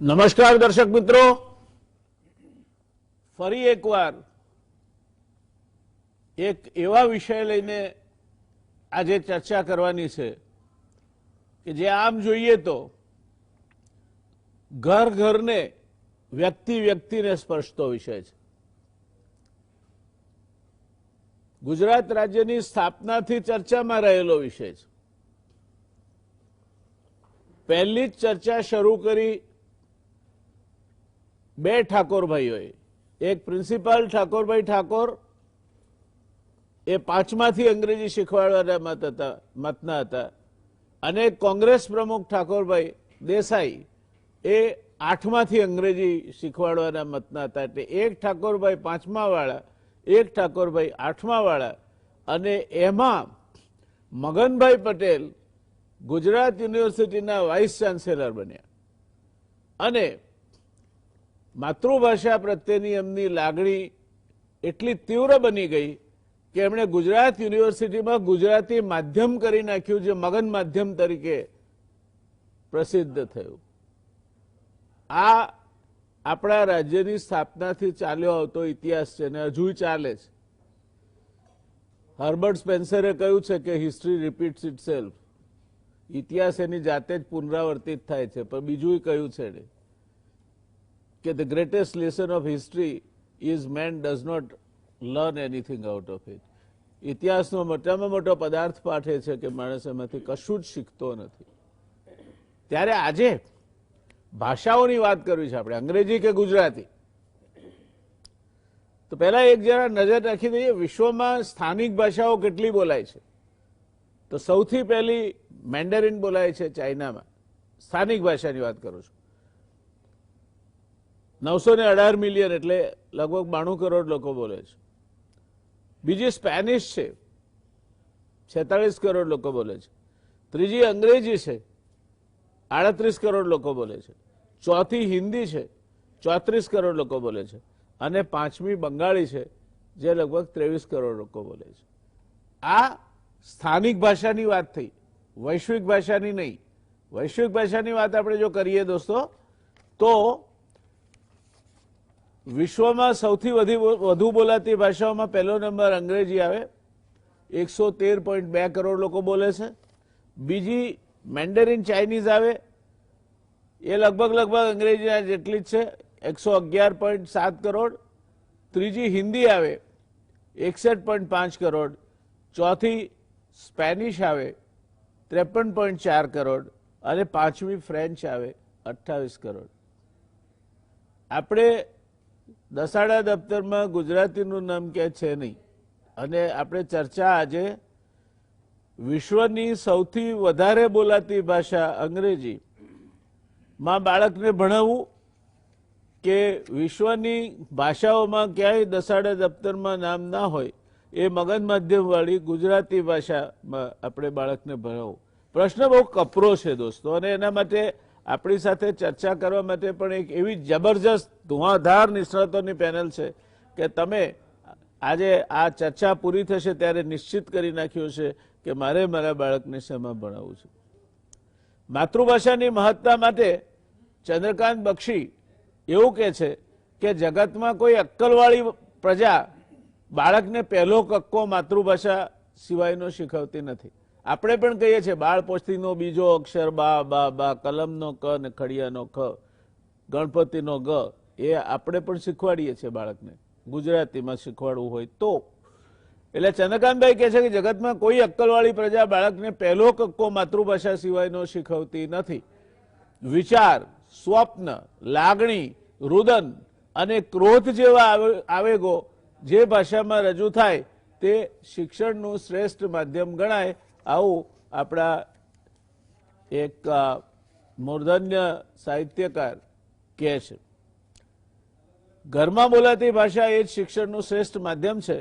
નમસ્કાર દર્શક મિત્રો, ફરી એકવાર એક એવા વિષય લઈને આજે ચર્ચા કરવાની છે કે જે આમ જોઈએ તો ઘર ઘરને વ્યક્તિ વ્યક્તિને સ્પર્શતો વિષય છે। ગુજરાત રાજ્યની સ્થાપનાથી ચર્ચામાં રહેલો વિષય છે। પહેલી જ ચર્ચા શરૂ કરી બે ઠાકોરભાઈઓએ, એક પ્રિન્સિપાલ ઠાકોરભાઈ ઠાકોર એ 5માંથી અંગ્રેજી શીખવાડવાના મતના હતા અને કોંગ્રેસ પ્રમુખ ઠાકોરભાઈ દેસાઈ એ 8માંથી અંગ્રેજી શીખવાડવાના મતના હતા। એટલે એક ઠાકોરભાઈ 5મા વાળા, એક ઠાકોરભાઈ 8મા વાળા, અને એમાં મગનભાઈ પટેલ ગુજરાત યુનિવર્સિટીના વાઇસ ચાન્સેલર બન્યા અને માતૃભાષા પ્રત્યેની એમની લાગણી એટલી તીવ્ર બની ગઈ કે એમણે ગુજરાત યુનિવર્સિટીમાં ગુજરાતી માધ્યમ કરી નાખ્યું, જે મગન માધ્યમ તરીકે પ્રસિદ્ધ થયું। આ આપણા રાજ્યની સ્થાપનાથી ચાલ્યો આવતો ઇતિહાસ છે અને હજુ ચાલે છે। હર્બર્ટ સ્પેન્સરે કહ્યું છે કે હિસ્ટ્રી રિપીટ્સ ઇટસેલ્ફ, ઇતિહાસ એની જાતે જ પુનરાવર્તિત થાય છે। પણ બીજું કહ્યું છે કે the greatest lesson of history is man does not learn anything out of it। ઇતિહાસનો મોટામાં મોટો પદાર્થ પાઠ એ છે કે માણસ એમાંથી કશું જ શીખતો નથી। ત્યારે આજે ભાષાઓની વાત કરવી છે આપણે, અંગ્રેજી કે ગુજરાતી। તો પહેલા એક જરા નજર રાખી દઈએ વિશ્વમાં સ્થાનિક ભાષાઓ કેટલી બોલાય છે। તો સૌથી પહેલી મેન્ડરિન બોલાય છે ચાઇનામાં, સ્થાનિક ભાષાની વાત કરું છું। 918 મિલિયન એટલે લગભગ 92 કરોડ લોકો બોલે છે। બીજી સ્પેનિશ છે, 46 કરોડ લોકો બોલે છે। ત્રીજી અંગ્રેજી છે, 38 કરોડ લોકો બોલે છે। ચોથી હિન્દી છે, 34 કરોડ લોકો બોલે છે। અને 5મી બંગાળી છે, જે લગભગ 23 કરોડ લોકો બોલે છે। આ સ્થાનિક ભાષાની વાત થઈ, વૈશ્વિક ભાષાની નહીં। વૈશ્વિક ભાષાની વાત આપણે જો કરીએ દોસ્તો, તો વિશ્વમાં સૌથી વધુ બોલાતી ભાષાઓમાં પહેલો નંબર અંગ્રેજી આવે, 113.2 કરોડ લોકો બોલે છે। બીજી મેન્ડરિન ચાઇનીઝ આવે, એ લગભગ અંગ્રેજીના જેટલી જ છે, 111.7 કરોડ। ત્રીજી હિન્દી આવે 61.5 કરોડ। ચોથી સ્પેનિશ આવે 53.4 કરોડ અને 5મી ફ્રેન્ચ આવે 28 કરોડ। આપણે દસાડા દફતરમાં ગુજરાતીનું નામ ક્યાંય છે નહીં અને આપણે ચર્ચા આજે વિશ્વની સૌથી વધારે બોલાતી ભાષા અંગ્રેજી માં બાળકને ભણાવવું કે વિશ્વની ભાષાઓમાં ક્યાંય દસાડા દફતરમાં નામ ના હોય એ મગન માધ્યમવાળી ગુજરાતી ભાષામાં આપણે બાળકને ભણાવવું, પ્રશ્ન બહુ કપરો છે દોસ્તો। અને એના માટે આપણી સાથે ચર્ચા કરવા માટે પણ એક એવી જબરજસ્ત ધુઆધાર નિષ્ણાતોની પેનલ છે કે તમે આજે આ ચર્ચા પૂરી થશે ત્યારે નિશ્ચિત કરી નાખ્યું છે કે મારે મારા બાળકને શેમાં ભણાવવું છે। માતૃભાષાની મહત્તા માટે ચંદ્રકાંત બક્ષી એવું કહે છે કે જગતમાં કોઈ અક્કલવાળી પ્રજા બાળકને પહેલો કક્કો માતૃભાષા સિવાયનો શીખવતી નથી। આપણે પણ કહીએ છીએ બાળપોથીનો બીજો અક્ષર બા બા બા, કલમનો ક ને ખડિયાનો ખ, ગણપતિનો ગ, એ આપણે પણ શીખવાડીએ છીએ બાળકને, ગુજરાતીમાં શીખવાડવું હોય તો। એટલે ચંદ્રકાંતભાઈ કહે છે કે જગતમાં કોઈ અક્કલવાળી પ્રજા બાળકને પહેલો કક્કો માતૃભાષા સિવાયનો શીખવતી નથી। વિચાર, સ્વપ્ન, લાગણી, રુદન અને ક્રોધ જેવા આવેગો જે ભાષામાં રજૂ થાય તે શિક્ષણનું શ્રેષ્ઠ માધ્યમ ગણાય, આવું આપણા એક મૂર્ધન્ય સાહિત્યકાર કહે છે। ઘરમાં બોલાતી ભાષા એ જ શિક્ષણનું શ્રેષ્ઠ માધ્યમ છે।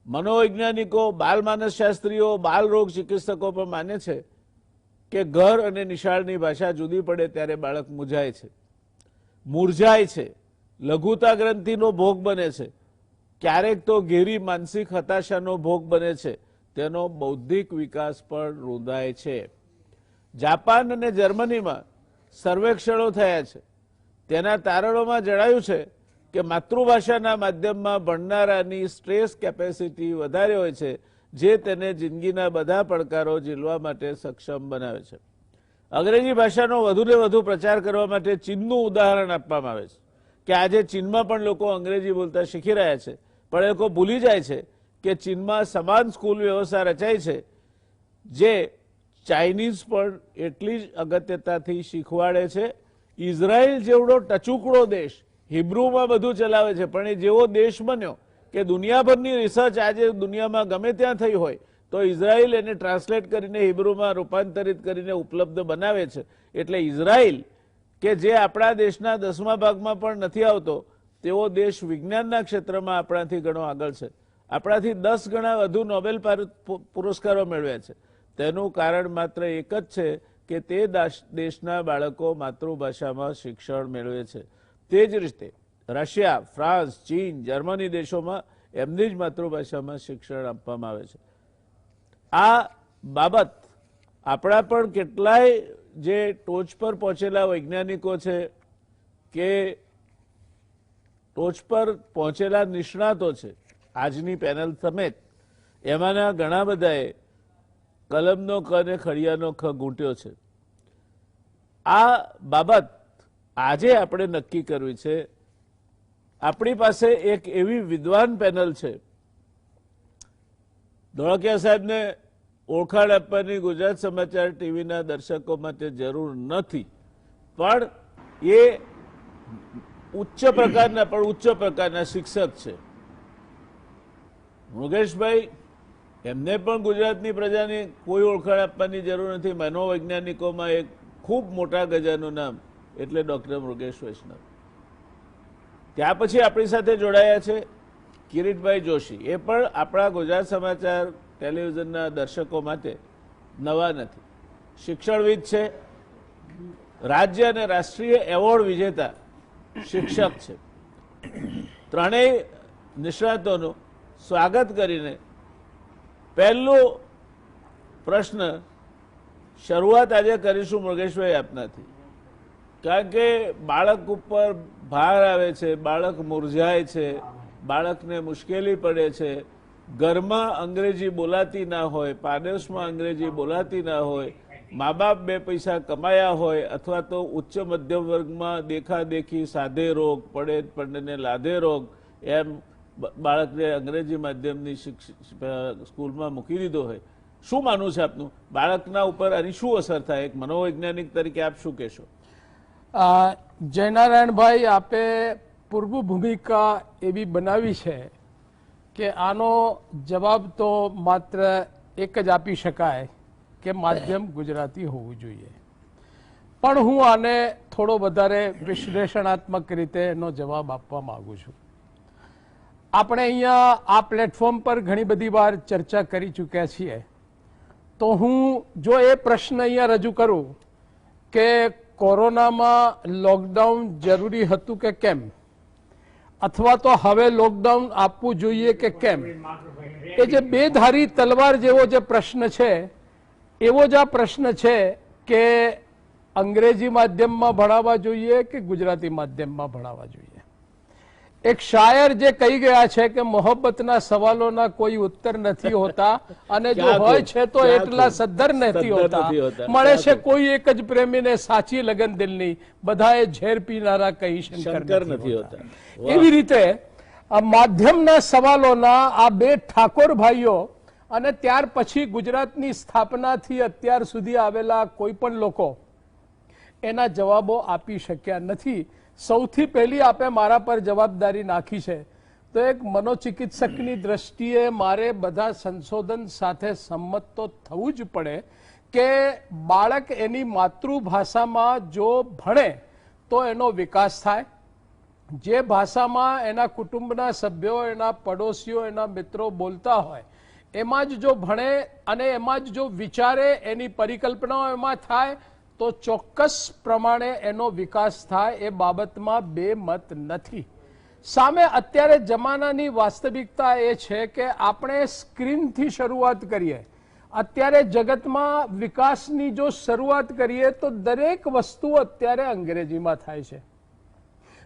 મનોવૈજ્ઞાનિકો, બાલ માનસશાસ્ત્રીઓ, બાલ રોગ ચિકિત્સકો પણ માને છે કે ઘર અને નિશાળની ભાષા જુદી પડે ત્યારે બાળક મૂર્જાય છે, લઘુતા ગ્રંથિનો ભોગ બને છે, ક્યારેક તો ઘેરી માનસિક હતાશાનો ભોગ બને છે, તેનો બૌદ્ધિક વિકાસ પણ રૂંધાય છે। જાપાન અને જર્મનીમાં સર્વેક્ષણો થયા છે તેના તારણોમાં જણાયું છે કે માતૃભાષાના માધ્યમમાં ભણનારાની સ્ટ્રેસ કેપેસિટી વધારે હોય છે, જે તેને જિંદગીના બધા પડકારો ઝીલવા માટે સક્ષમ બનાવે છે. અંગ્રેજી ભાષાનો વધુને વધુ પ્રચાર કરવા માટે ચીનનું ઉદાહરણ આપવામાં આવે છે કે આજે ચીનમાં પણ લોકો અંગ્રેજી બોલતા શીખી રહ્યા છે, પણ એ લોકો ભૂલી જાય છે કે ચીનમાં સમાન સ્કૂલ વ્યવસ્થા રચાઈ છે જે ચાઇનીઝ પણ એટલી જ અગત્યતાથી શીખવાડે છે. ઇઝરાયલ જેવડો ટચુકડો દેશ હિબ્રુમાં બધું ચલાવે છે, પણ એ જેવો દેશ બન્યો કે દુનિયાભરની રિસર્ચ આજે દુનિયામાં ગમે ત્યાં થઈ હોય તો ઇઝરાયલ એને ટ્રાન્સલેટ કરીને હિબ્રુમાં રૂપાંતરિત કરીને ઉપલબ્ધ બનાવે છે. એટલે ઇઝરાયલ કે જે આપણા દેશના 10મા ભાગમાં પણ નથી આવતો તેવો દેશ વિજ્ઞાનના ક્ષેત્રમાં આપણાથી ઘણો આગળ છે. આપણાથી 10 ગણા વધુ નોબેલ પુરસ્કારો મેળવ્યા છે. તેનું કારણ માત્ર એક જ છે કે તે દેશના બાળકો માતૃભાષામાં શિક્ષણ મેળવે છે. તે જ રીતે રશિયા, ફ્રાન્સ, ચીન, જર્મની દેશોમાં એમની જ માતૃભાષામાં શિક્ષણ આપવામાં આવે છે. આ બાબત આપણા પણ કેટલાય જે ટોચ પર પહોંચેલા વૈજ્ઞાનિકો છે કે ટોચ પર પહોંચેલા નિષ્ણાતો છે, આજની પેનલ સમેત એમાંના ઘણા બધાએ કલમનો ક અને ખડિયાનો ખ ઘૂંટ્યો છે. આ બાબત આજે આપણે નક્કી કરવી છે. આપણી પાસે એક એવી વિદ્વાન પેનલ છે. ધોળકિયા સાહેબને ઓળખાણ આપવાની ગુજરાત સમાચાર ટીવીના દર્શકો માટે જરૂર નથી, પણ એ ઉચ્ચ પ્રકારના શિક્ષક છે. મૃગેશભાઈ, એમને પણ ગુજરાતની પ્રજાની કોઈ ઓળખાણ આપવાની જરૂર નથી. મનોવૈજ્ઞાનિકોમાં એક ખૂબ મોટા ગજાનું નામ એટલે ડૉક્ટર મૃગેશ વૈષ્ણવ. ત્યાં પછી આપણી સાથે જોડાયા છે કિરીટભાઈ જોશી. એ પણ આપણા ગુજરાત સમાચાર ટેલિવિઝનના દર્શકો માટે નવા નથી. શિક્ષણવિદ છે, રાજ્ય અને રાષ્ટ્રીય એવોર્ડ વિજેતા શિક્ષક છે. ત્રણેય નિષ્ણાતોનું સ્વાગત કરીને પહેલો પ્રશ્ન શરૂઆત આજે કરીશું મૃગેશભાઈ આપનાથી. કારણ કે બાળક ઉપર ભાર આવે છે, બાળક મુરઝાય છે, બાળકને મુશ્કેલી પડે છે, ઘરમાં અંગ્રેજી બોલાતી ના હોય, પાડોશમાં અંગ્રેજી બોલાતી ના હોય, મા બાપ 2 પૈસા કમાયા હોય અથવા તો ઉચ્ચ મધ્યમ વર્ગમાં દેખાદેખી સાધે રોગ પડે પડને લાધે રોગ એમ બાળકને અંગ્રેજી માધ્યમની સ્કૂલમાં મૂકી દીધો હોય. શું માનવું છે આપનું? બાળકના ઉપર આની શું અસર થાય? એક મનોવૈજ્ઞાનિક તરીકે આપ શું કહેશો? જયનારાયણભાઈ, આપે પૂર્વ ભૂમિકા એવી બનાવી છે કે આનો જવાબ તો માત્ર એક જ આપી શકાય કે માધ્યમ ગુજરાતી હોવું જોઈએ. પણ હું આને થોડો વધારે વિશ્લેષણાત્મક રીતે એનો જવાબ આપવા માંગુ છું. આપણે અહીંયા આ પ્લેટફોર્મ પર ઘણી બધી વાર ચર્ચા કરી ચૂક્યા છીએ, તો હું જો એ પ્રશ્ન અહીંયા રજૂ કરું કે કોરોનામાં લોકડાઉન જરૂરી હતું કે કેમ, અથવા તો હવે લોકડાઉન આપવું જોઈએ કે કેમ, એ જે બેધારી તલવાર જેવો જે પ્રશ્ન છે એવો જ આ પ્રશ્ન છે કે અંગ્રેજી માધ્યમમાં ભણાવવા જોઈએ કે ગુજરાતી માધ્યમમાં ભણાવવા જોઈએ. એક શાયર જે કહી ગયા છે કે મોહબ્બતના સવાલોના કોઈ ઉત્તર નથી હોતા અને જો હોય છે તો એટલા સદ્ધર નથી હોતા. મળે છે કોઈ એક જ પ્રેમીને સાચી લગન દિલની, બધાએ ઝેર પીનારા કઈ શંકર નથી હોતા. એવી રીતે આ માધ્યમના સવાલોના આ 2 ઠાકોર ભાઈઓ અને ત્યાર પછી ગુજરાતની સ્થાપનાથી અત્યાર સુધી આવેલા કોઈ પણ લોકો એના જવાબો આપી શક્યા નથી. સૌથી પહેલી આપે મારા પર જવાબદારી નાખી છે, તો એક મનોચિકિત્સકની દ્રષ્ટિએ મારે બધા સંશોધન સાથે સંમત તો થવું જ પડે કે બાળક એની માતૃભાષામાં જો ભણે તો એનો વિકાસ થાય. જે ભાષામાં એના કુટુંબના સભ્યો, એના પડોશીઓ, એના મિત્રો બોલતા હોય એમાં જ જો ભણે અને એમાં જ જો વિચારે, એની પરિકલ્પનાઓ એમાં થાય તો ચોક્કસ પ્રમાણે એનો વિકાસ થાય. એ બાબતમાં 2 મત નથી. સામે અત્યારે જમાનાની વાસ્તવિકતા એ છે કે આપણે સ્ક્રીનથી શરૂઆત કરીએ અત્યારે જગતમાં વિકાસની જો શરૂઆત કરીએ તો દરેક વસ્તુ અત્યારે અંગ્રેજીમાં થાય છે,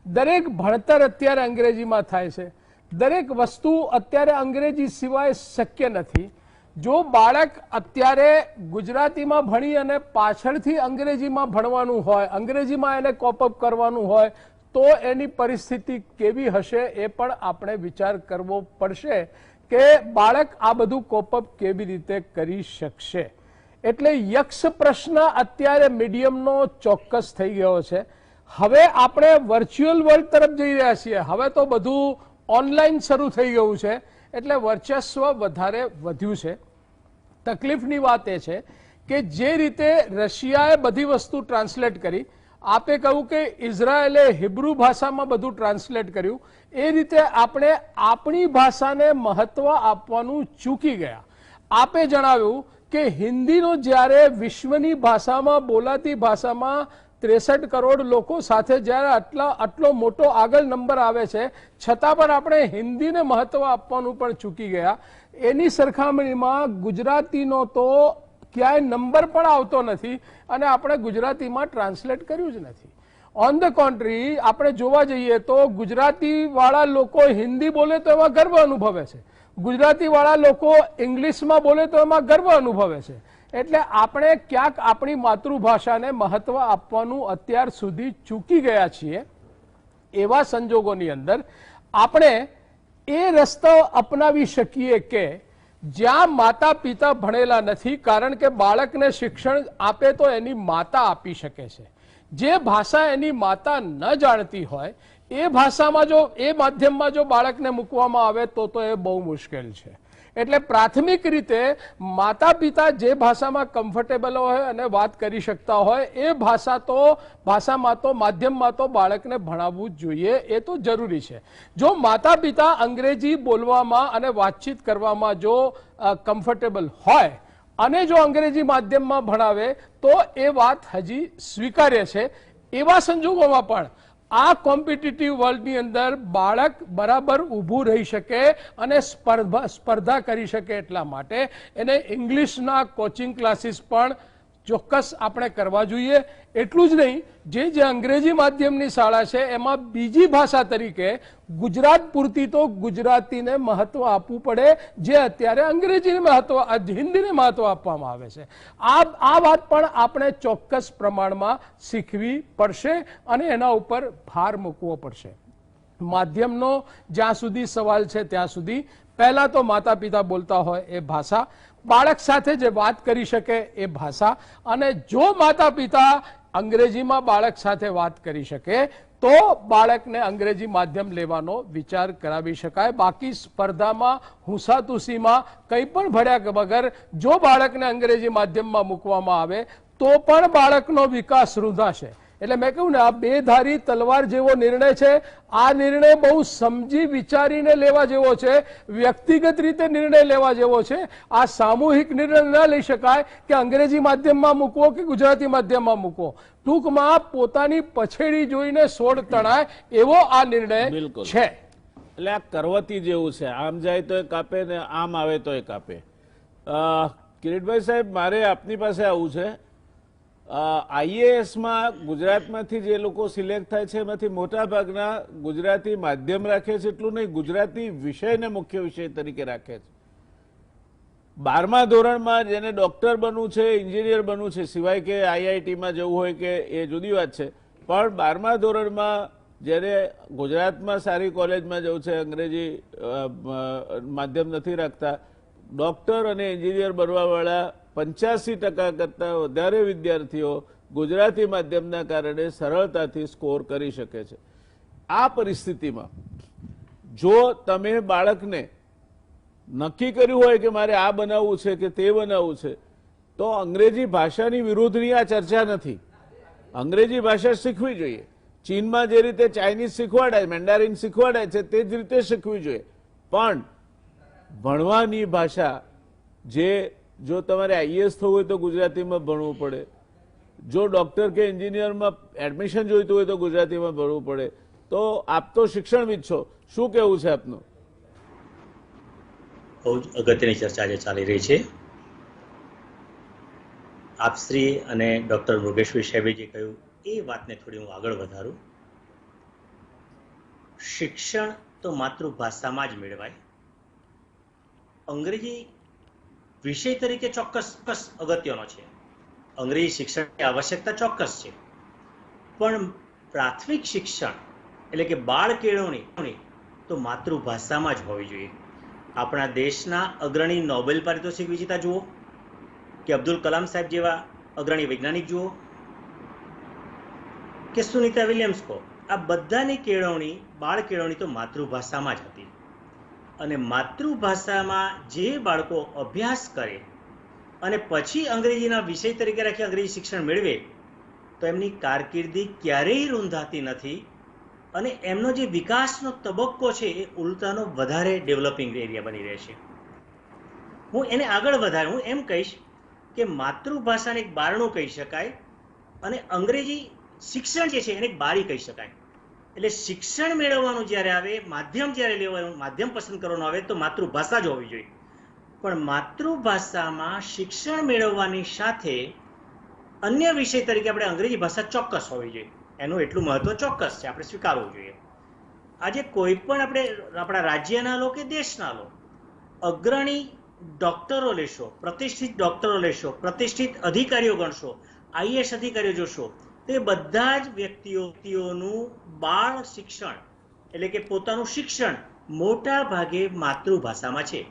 દરેક ભણતર અત્યારે અંગ્રેજીમાં થાય છે, દરેક વસ્તુ અત્યારે અંગ્રેજી સિવાય શક્ય નથી. જો બાળક અત્યારે ગુજરાતીમાં ભણી અને પાછળથી અંગ્રેજીમાં ભણવાનું હોય, અંગ્રેજીમાં એને કોપઅપ કરવાનું હોય તો એની પરિસ્થિતિ કેવી હશે એ પણ આપણે વિચાર કરવો પડશે કે બાળક આ બધું કોપઅપ કેવી રીતે કરી શકશે. એટલે યક્ષ પ્રશ્ન અત્યારે મીડિયમનો ચોક્કસ થઈ ગયો છે. હવે આપણે વર્ચ્યુઅલ વર્લ્ડ તરફ જઈ રહ્યા છીએ. હવે તો બધું ઓનલાઈન શરૂ થઈ ગયું છે એટલે વર્ચસ્વ વધારે વધ્યું છે. તકલીફની વાત એ છે કે જે રીતે રશિયાએ બધી વસ્તુ ટ્રાન્સલેટ કરી, આપે કહ્યું કે ઇઝરાયેલે હિબ્રુ ભાષામાં બધું ટ્રાન્સલેટ કર્યું, એ રીતે આપણે આપણી ભાષાને મહત્વ આપવાનું ચૂકી ગયા. આપે જણાવ્યું કે હિન્દીનો જ્યારે વિશ્વની ભાષામાં બોલાતી ભાષામાં 63 કરોડ લોકો સાથે જ્યારે આટલો મોટો આગળ નંબર આવે છે છતાં પણ આપણે હિન્દીને મહત્વ આપવાનું પણ ચૂકી ગયા. એની સરખામણીમાં ગુજરાતીનો તો ક્યાંય નંબર પણ આવતો નથી અને આપણે ગુજરાતીમાં ટ્રાન્સલેટ કર્યું જ નથી. ઓન ધ કોન્ટ્રી આપણે જોવા જઈએ તો ગુજરાતી વાળા લોકો હિન્દી બોલે તો એમાં ગર્વ અનુભવે છે, ગુજરાતી વાળા લોકો ઇંગ્લિશમાં બોલે તો એમાં ગર્વ અનુભવે છે. એટલે આપણે ક્યાંક આપણી માતૃભાષાને મહત્વ આપવાનું અત્યાર સુધી ચૂકી ગયા છીએ. એવા સંજોગોની અંદર આપણે એ રસ્તો અપનાવી શકીએ કે જ્યાં માતા પિતા ભણેલા નથી, કારણ કે બાળકને શિક્ષણ આપે તો એની માતા આપી શકે છે. જે ભાષા એની માતા ન જાણતી હોય એ ભાષામાં જો એ માધ્યમમાં જો બાળકને મૂકવામાં આવે તો એ બહુ મુશ્કેલ છે. એટલે પ્રાથમિક રીતે માતા પિતા જે ભાષામાં કમ્ફર્ટેબલ હોય અને વાત કરી શકતા હોય એ ભાષામાં તો માધ્યમમાં તો બાળકને ભણાવવું જ જોઈએ, એ તો જરૂરી છે. જો માતા પિતા અંગ્રેજી બોલવામાં અને વાતચીત કરવામાં જો કમ્ફર્ટેબલ હોય અને જો અંગ્રેજી માધ્યમમાં ભણાવે તો એ વાત હજી સ્વીકાર્ય છે. એવા સંજોગોમાં પણ આ કોમ્પિટિટિવ વર્લ્ડની અંદર બાળક બરાબર ઊભું રહી શકે અને સ્પર્ધા કરી શકે એટલા માટે એને ઇંગ્લિશના કોચિંગ ક્લાસીસ પણ ચોક્કસ આપણે કરવા જોઈએ. એટલું જ નહીં, જે અંગ્રેજી માધ્યમની શાળા છે એમાં બીજી ભાષા તરીકે ગુજરાત પૂરતી તો ગુજરાતીને મહત્વ આપવું પડે, જે અત્યારે અંગ્રેજીને મહત્વ, હિન્દીને મહત્વ આપવામાં આવે છે. આ વાત પણ આપણે ચોક્કસ પ્રમાણમાં શીખવી પડશે અને એના ઉપર ભાર મૂકવો પડશે. માધ્યમનો જ્યાં સુધી સવાલ છે ત્યાં સુધી પહેલા તો માતા પિતા બોલતા હોય એ ભાષા, બાળક સાથે જે વાત કરી શકે એ ભાષા, અને જો માતા પિતા અંગ્રેજીમાં બાળક સાથે વાત કરી શકે તો બાળકને અંગ્રેજી માધ્યમ લેવાનો વિચાર કરાવી શકાય. બાકી સ્પર્ધામાં હુંસાતુસીમાં કંઈ પણ ભણ્યા વગર જો બાળકને અંગ્રેજી માધ્યમમાં મૂકવામાં આવે તો પણ બાળકનો વિકાસ રૂંધાશે. એટલે મેં કહ્યું ને, આ બે ધારી તલવાર જેવો નિર્ણય છે. આ નિર્ણય બહુ સમજી વિચારીને લેવા જેવો છે, વ્યક્તિગત રીતે નિર્ણય લેવા જેવો છે. આ સામૂહિક નિર્ણય ન લઈ શકાય કે અંગ્રેજી માધ્યમમાં મૂકવો કે ગુજરાતી માધ્યમમાં મૂકવો. ટૂંકમાં પોતાની પછેડી જોઈને સોડ તણાય એવો આ નિર્ણય છે. એટલે આ કરવતી જેવું છે, આમ જાય તો એ કાપે ને આમ આવે તો એ કાપે. કિરીટભાઈ સાહેબ, મારે આપની પાસે આવું છે. આઈએએસમાં ગુજરાતમાંથી જે લોકો સિલેક્ટ થાય છે એમાંથી મોટા ભાગના ગુજરાતી માધ્યમ રાખે છે, એટલું નહીં ગુજરાતી વિષયને મુખ્ય વિષય તરીકે રાખે છે. 12મા ધોરણમાં જેને ડોક્ટર બનવું છે, એન્જિનિયર બનવું છે, સિવાય કે આઈઆઈટીમાં જવું હોય કે એ જુદી વાત છે, પણ 12મા ધોરણમાં જ્યારે ગુજરાતમાં સારી કોલેજમાં જવું છે, અંગ્રેજી માધ્યમ નથી રાખતા, ડોક્ટર અને એન્જિનિયર બનવાવાળા 85% કરતાં વધારે વિદ્યાર્થીઓ ગુજરાતી માધ્યમના કારણે સરળતાથી સ્કોર કરી શકે છે. આ પરિસ્થિતિમાં જો તમે બાળકને નક્કી કર્યું હોય કે મારે આ બનાવવું છે કે તે બનાવવું છે, તો અંગ્રેજી ભાષાની વિરુદ્ધની આ ચર્ચા નથી. અંગ્રેજી ભાષા શીખવી જોઈએ. ચીનમાં જે રીતે ચાઇનીઝ શીખવાડાય, મેન્ડારિન શીખવાડાય છે તે જ રીતે શીખવી જોઈએ. પણ ભણવાની ભાષા, જે જો તમારે આઈએએસ થવું હોય તો ગુજરાતીમાં ભણવું પડે, જો ડોક્ટર કે એન્જિનિયરમાં એડમિશન જોઈતું હોય તો ગુજરાતીમાં ભણવું પડે. તો આપ તો શિક્ષણવિદ છો, શું કહેવું છે આપનું? બહુ જ અગત્યની ચર્ચા જે ચાલી રહી છે. આપશ્રી અને ડૉક્ટર મૃગેશ્વરી સાહેબે જે કહ્યું એ વાતને થોડી હું આગળ વધારું. શિક્ષણ તો માતૃભાષામાં જ મેળવાય. અંગ્રેજી વિષય તરીકે ચોક્કસ અગત્યનો છે. અંગ્રેજી શિક્ષણની આવશ્યકતા ચોક્કસ છે, પણ પ્રાથમિક શિક્ષણ એટલે કે બાળ કેળવણી તો માતૃભાષામાં જ હોવી જોઈએ. આપણા દેશના અગ્રણી નોબેલ પારિતોષિક વિજેતા જુઓ કે અબ્દુલ કલામ સાહેબ જેવા અગ્રણી વૈજ્ઞાનિક જુઓ કે સુનીતા વિલિયમ્સ કહો, આ બધાની કેળવણી બાળ કેળવણી તો માતૃભાષામાં જ હતી. અને માતૃભાષામાં જે બાળકો અભ્યાસ કરે અને પછી અંગ્રેજીના વિષય તરીકે રાખી અંગ્રેજી શિક્ષણ મેળવે તો એમની કારકિર્દી ક્યારેય રૂંધાતી નથી અને એમનો જે વિકાસનો તબક્કો છે એ ઉલટાનો વધારે ડેવલપિંગ એરિયા બની રહેશે. હું એને આગળ વધારે હું એમ કહીશ કે માતૃભાષાને એક બારણું કહી શકાય અને અંગ્રેજી શિક્ષણ જે છે એને એક બારી કહી શકાય. એટલે શિક્ષણ મેળવવાનું જ્યારે આવે, માધ્યમ જ્યારે લેવાનું, માધ્યમ પસંદ કરવાનું આવે તો માતૃભાષા જ હોવી જોઈએ. પણ માતૃભાષામાં શિક્ષણ મેળવવાની સાથે અન્ય વિષય તરીકે આપણે અંગ્રેજી ભાષા ચોક્કસ હોવી જોઈએ. એનું એટલું મહત્વ ચોક્કસ છે, આપણે સ્વીકારવું જોઈએ. આજે કોઈ પણ આપણે આપણા રાજ્યના લો કે દેશના લો, અગ્રણી ડોક્ટરો લેશો, પ્રતિષ્ઠિત ડોક્ટરો લેશો, પ્રતિષ્ઠિત અધિકારીઓ ગણશો, આઈએએસ અધિકારીઓ જોશો, તે બધા જ વ્યક્તિઓનું બાળ શિક્ષણ એટલે કે પોતાનું શિક્ષણ મોટા ભાગે માતૃભાષામાં છે.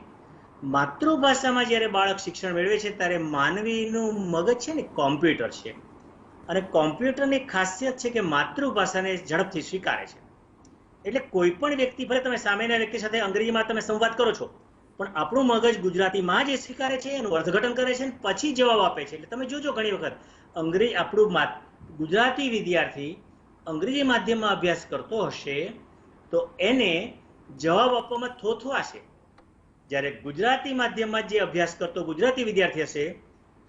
માતૃભાષામાં જ્યારે બાળક શિક્ષણ મેળવે છે ત્યારે માનવીનું મગજ છે ને કોમ્પ્યુટર છે, અને કોમ્પ્યુટરની ખાસિયત છે કે માતૃભાષાને ઝડપથી સ્વીકારે છે. એટલે કોઈ પણ વ્યક્તિ, ભલે તમે સામેના વ્યક્તિ સાથે અંગ્રેજીમાં તમે સંવાદ કરો છો, પણ આપણું મગજ ગુજરાતીમાં જ સ્વીકારે છે, એનું અર્થઘટન કરે છે, પછી જવાબ આપે છે. એટલે તમે જોજો ઘણી વખત આપણું ગુજરાતી વિદ્યાર્થી અંગ્રેજી માધ્યમમાં અભ્યાસ કરતો હશે તો એને જવાબ આપવામાં થોથવાશે. જ્યારે ગુજરાતી માધ્યમમાં જે અભ્યાસ કરતો ગુજરાતી વિદ્યાર્થી હશે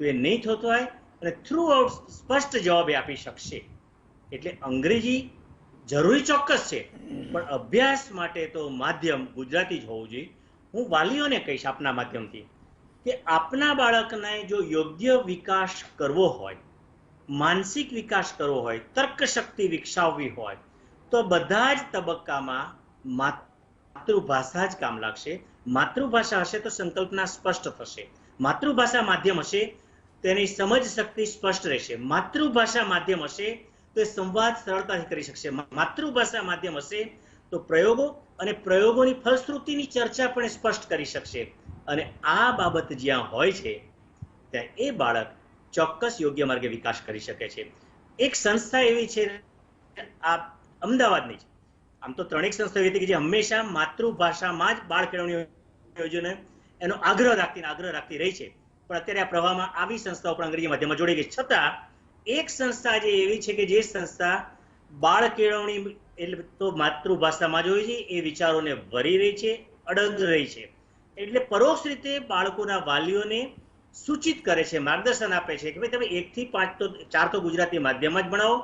તો એ નહીં થોથવાય અને થ્રુ આઉટ સ્પષ્ટ જવાબ આપી શકશે. એટલે અંગ્રેજી જરૂરી ચોક્કસ છે, પણ અભ્યાસ માટે તો માધ્યમ ગુજરાતી જ હોવું જોઈએ. હું વાલીઓને કહીશ આપના માધ્યમથી કે આપના બાળકને જો યોગ્ય વિકાસ કરવો હોય, માનસિક વિકાસ કરવો હોય, તર્ક શક્તિ વિકસાવવી હોય તો બધા જ તબક્કામાં માતૃભાષા જ કામ લાગશે. માતૃભાષા હશે તો સંકલ્પના સ્પષ્ટ થશે. માતૃભાષા માધ્યમ હશે તેની સમજ શક્તિ સ્પષ્ટ રહેશે. માતૃભાષા માધ્યમ હશે તો એ સંવાદ સરળતાથી કરી શકશે. માતૃભાષા માધ્યમ હશે તો પ્રયોગો અને પ્રયોગોની ફલશ્રુતિની ચર્ચા પણ સ્પષ્ટ કરી શકશે. અને આ બાબત જ્યાં હોય છે ત્યાં એ બાળક ચોક્કસ યોગ્ય માર્ગે વિકાસ કરી શકે છે. એક સંસ્થા એવી છે આ અમદાવાદની, આમ તો ત્રણેક સંસ્થા એવી હતી કે જે હંમેશા માતૃભાષામાં જ બાળ કેળવણી યોજના એનો આગ્રહ રાખતી રહી છે, પણ અત્યારે આ પ્રવાહમાં આવી સંસ્થાઓ પણ અંગ્રેજી માધ્યમમાં જોડી ગઈ. છતાં એક સંસ્થા જે એવી છે કે જે સંસ્થા બાળ કેળવણી એટલે તો માતૃભાષામાં જ હોય છે એ વિચારોને વરી રહી છે, અડગ રહી છે. એટલે પરોક્ષ રીતે બાળકોના વાલીઓને સૂચિત કરે છે, માર્ગદર્શન આપે છે કે ભાઈ તમે 1 થી 5 તો 4 તો ગુજરાતી માધ્યમમાં જ ભણાવો,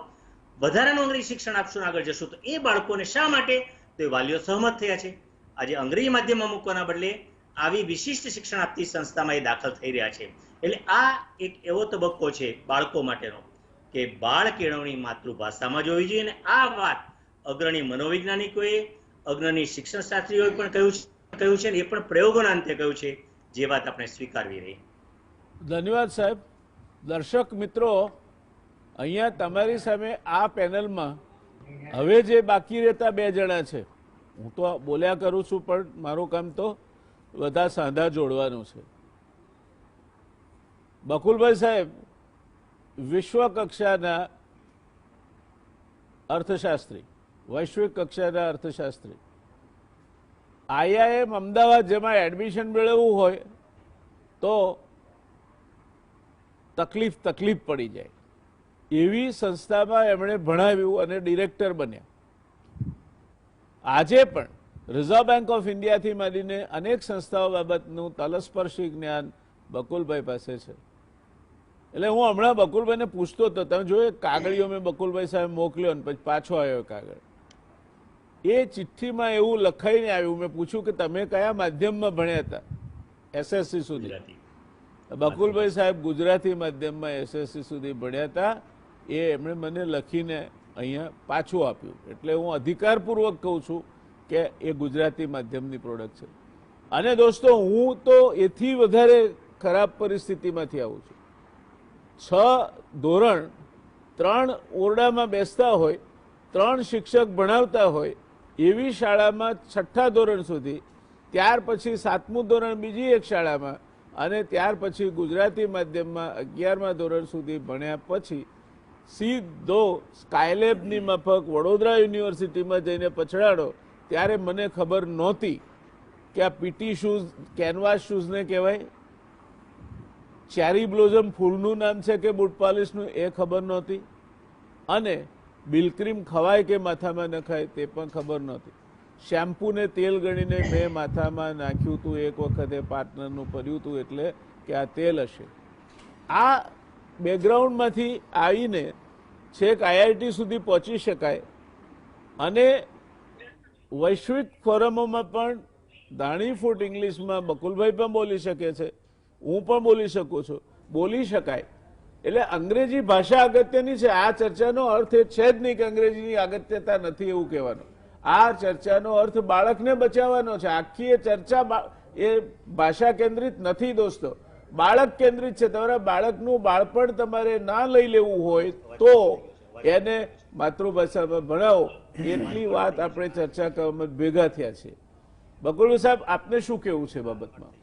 વધારાનું અંગ્રેજી શિક્ષણ આપશો ને આગળ જશો. તો એ બાળકોને શા માટે તો એ વાલીઓ સહમત થયા છે. આજે અંગ્રેજી માધ્યમમાં મૂકવાના બદલે આવી વિશિષ્ટ શિક્ષણ આપતી સંસ્થામાં એ દાખલ થઈ રહ્યા છે. એટલે આ એક એવો તબક્કો છે બાળકો માટેનો કે બાળ કેળવણી માતૃભાષામાં જ હોવી જોઈએ. અને આ વાત અગ્રણી મનોવૈજ્ઞાનિકોએ, અગ્રણી શિક્ષણ શાસ્ત્રીઓએ પણ કહ્યું છે, એ પણ પ્રયોગોના અંતે કહ્યું છે, જે વાત આપણે સ્વીકારવી રહી. ધન્યવાદ સાહેબ. દર્શક મિત્રો, અહીંયા તમારી સામે આ પેનલમાં હવે જે બાકી રહેતા 2 જણા છે, હું તો બોલ્યા કરું છું પણ મારું કામ તો બધા સાંધા જોડવાનું છે. બકુલભાઈ સાહેબ વિશ્વ કક્ષાના અર્થશાસ્ત્રી, વૈશ્વિક કક્ષાના અર્થશાસ્ત્રી, IIM અમદાવાદ જેમાં એડમિશન મેળવવું હોય તો તકલીફ પડી જાય એવી સંસ્થામાં એમણે ભણાવ્યું અને ડિરેક્ટર બન્યા. આજે પણ રિઝર્વ બેંક ઓફ ઇન્ડિયાથી માંડીને અનેક સંસ્થાઓ બાબતનું તલસ્પર્શી જ્ઞાન બકુલભાઈ પાસે છે. એટલે હું હમણાં બકુલભાઈને પૂછતો હતો, તમે જોયું કાગળીઓ મેં બકુલભાઈ સાહેબ મોકલ્યો ને પછી પાછો આવ્યો કાગળ. એ ચિઠ્ઠીમાં એવું લખાઈને આવ્યું, મેં પૂછ્યું કે તમે કયા માધ્યમમાં ભણ્યા હતા SSC સુધી, બકુલભાઈ સાહેબ ગુજરાતી માધ્યમમાં SSC સુધી ભણ્યા હતા, એ એમણે મને લખીને અહીંયા પાછું આપ્યું, એટલે હું અધિકારપૂર્વક કહું છું કે એ ગુજરાતી માધ્યમની પ્રોડક્ટ છે. અને દોસ્તો, હું તો એથી વધારે ખરાબ પરિસ્થિતિમાંથી આવું છું. 6 ધોરણ 3 ઓરડામાં બેસતા હોય, 3 શિક્ષક ભણાવતા હોય એવી શાળામાં 6ઠ્ઠા ધોરણ સુધી, ત્યાર પછી 7મું ધોરણ બીજી એક શાળામાં, અને ત્યાર પછી ગુજરાતી માધ્યમમાં 11મા ધોરણ સુધી ભણ્યા પછી સીધો સ્કાયલેબની માફક વડોદરા યુનિવર્સિટીમાં જઈને પછડાડો, ત્યારે મને ખબર નહોતી કે આ પીટી શૂઝ, કેનવાસ શૂઝને કહેવાય, ચેરી બ્લોઝમ ફૂલનું નામ છે કે બૂટ પોલિશનું એ ખબર નહોતી, અને બિલક્રીમ ખવાય કે માથામાં નખાય તે પણ ખબર નહોતી. શેમ્પૂને તેલ ગણીને મેં માથામાં નાખ્યું હતું એક વખતે, પાર્ટનરનું પડ્યું હતું એટલે કે આ તેલ હશે. આ બેકગ્રાઉન્ડમાંથી આવીને છેક IIT સુધી પહોંચી શકાય, અને વૈશ્વિક ફોરમોમાં પણ દાણીફૂટ ઇંગ્લિશમાં બકુલભાઈ પણ બોલી શકે છે, હું પણ બોલી શકું છું, બોલી શકાય. એટલે અંગ્રેજી ભાષા અગત્યની છે. આ ચર્ચાનો અર્થ એ છે જ નહીં કે અંગ્રેજીની અગત્યતા નથી એવું કહેવાનો. આ ચર્ચાનો અર્થ બાળકને બચાવવાનો છે. આખી એ ચર્ચા એ ભાષા કેન્દ્રિત નથી દોસ્તો, બાળક કેન્દ્રિત છે. તમારા બાળકનું બાળપણ તમારે ના લઈ લેવું હોય તો એને માતૃભાષામાં ભણાવો. એટલી વાત આપણે ચર્ચા કરવામાં ભેગા થયા છે. બકુલ સાહેબ, આપને શું કહેવું છે બાબતમાં?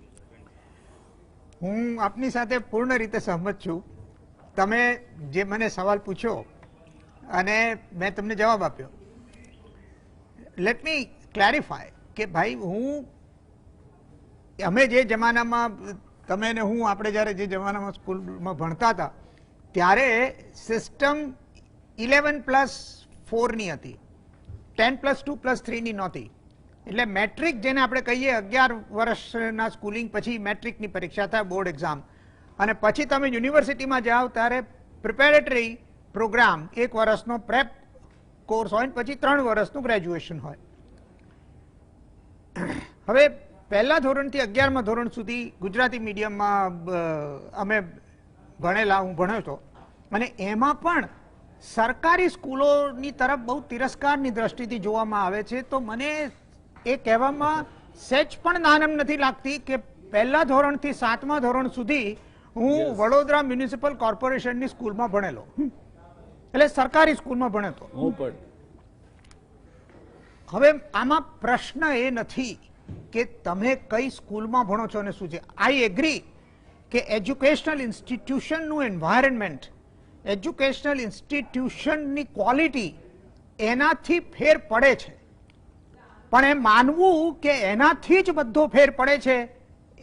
હું આપની સાથે પૂર્ણ રીતે સહમત છું. તમે જે મને સવાલ પૂછ્યો અને મેં તમને જવાબ આપ્યો. લેટ મી ક્લેરિફાય કે ભાઈ, અમે જે જમાનામાં, તમે ને હું, આપણે જ્યારે જે જમાનામાં સ્કૂલમાં ભણતા હતા ત્યારે સિસ્ટમ 11+4ની હતી, 10+2+3ની નહોતી. એટલે મેટ્રિક જેને આપણે કહીએ, 11 વર્ષના સ્કૂલિંગ પછી મેટ્રિકની પરીક્ષા થાય, બોર્ડ એક્ઝામ, અને પછી તમે યુનિવર્સિટીમાં જાઓ ત્યારે પ્રિપેરેટરી પ્રોગ્રામ 1 વર્ષનો પ્રેપ કોર્સ હોય, પછી 3 વર્ષનું ગ્રેજ્યુએશન હોય. હવે પહેલા ધોરણથી 11મા ધોરણ સુધી ગુજરાતી મીડિયમમાં અમે ભણેલા, હું ભણ્યો હતો, અને એમાં પણ સરકારી સ્કૂલોની તરફ બહુ તિરસ્કારની દ્રષ્ટિથી જોવામાં આવે છે. તો મને એ કહેવામાં સહેજ પણ નાનમ નથી લાગતી કે પહેલા ધોરણથી 7મા ધોરણ સુધી હું વડોદરા મ્યુનિસિપલ કોર્પોરેશનની સ્કૂલમાં ભણેલો, એટલે સરકારી સ્કૂલમાં ભણેતો. હવે આમાં પ્રશ્ન એ નથી કે તમે કઈ સ્કૂલમાં ભણો છો અને શું છે. આઈ એગ્રી કે એજ્યુકેશનલ ઇન્સ્ટિટ્યુશનનું એન્વાયરમેન્ટ, એજ્યુકેશનલ ઇન્સ્ટિટ્યુશનની ક્વોલિટી એનાથી ફેર પડે છે, પણ એ માનવું કે એનાથી જ બધો ફેર પડે છે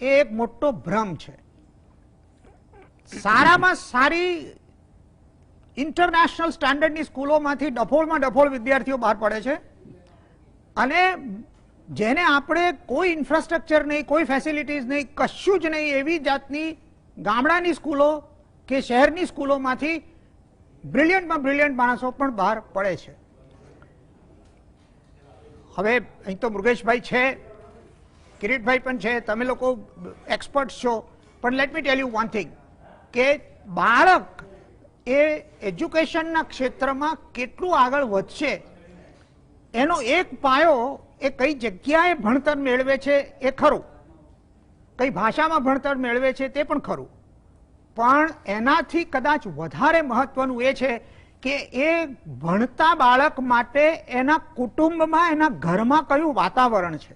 એ એક મોટો ભ્રમ છે. સારામાં સારી ઇન્ટરનેશનલ સ્ટાન્ડર્ડની સ્કૂલોમાંથી ડફોળમાં ડફોળ વિદ્યાર્થીઓ બહાર પડે છે, અને જેને આપણે કોઈ ઇન્ફ્રાસ્ટ્રક્ચર નહીં, કોઈ ફેસિલિટીઝ નહીં, કશું જ નહીં, એવી જાતની ગામડાની સ્કૂલો કે શહેરની સ્કૂલોમાંથી બ્રિલિયન્ટમાં બ્રિલિયન્ટ માણસો પણ બહાર પડે છે. હવે અહીં તો મૃગેશભાઈ છે, કિરીટભાઈ પણ છે, તમે લોકો એક્સપર્ટ છો, પણ let me tell you one thing કે બાળક એ એજ્યુકેશનના ક્ષેત્રમાં કેટલું આગળ વધશે એનો એક પાયો એ કઈ જગ્યાએ ભણતર મેળવે છે એ ખરું, કઈ ભાષામાં ભણતર મેળવે છે તે પણ ખરું, પણ એનાથી કદાચ વધારે મહત્વનું એ છે કે એ ભણતા બાળક માટે એના કુટુંબમાં, એના ઘરમાં કયું વાતાવરણ છે.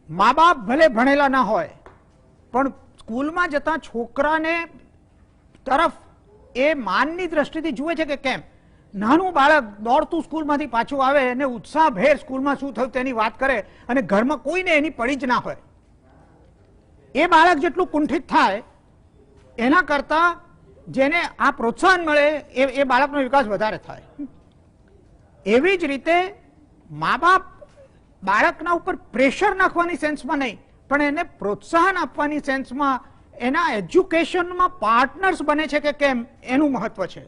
મા બાપ ભલે ભણેલા ના હોય, પણ સ્કૂલમાં જતા છોકરાને તરફ એ માનની દ્રષ્ટિથી જુએ છે કે કેમ. નાનું બાળક દોડતું સ્કૂલમાંથી પાછું આવે અને ઉત્સાહભેર સ્કૂલમાં શું થયું તેની વાત કરે, અને ઘરમાં કોઈને એની પડી જ ના હોય. એ બાળક જેટલું કુંઠિત થાય એના કરતા જેને આ પ્રોત્સાહન મળે એ બાળકનો વિકાસ વધારે થાય. એવી જ રીતે મા બાપ બાળકના ઉપર પ્રેશર નાખવાની સેન્સમાં નહીં, પણ એને પ્રોત્સાહન આપવાની સેન્સમાં એના એજ્યુકેશનમાં પાર્ટનર્સ બને છે કે કેમ એનું મહત્વ છે.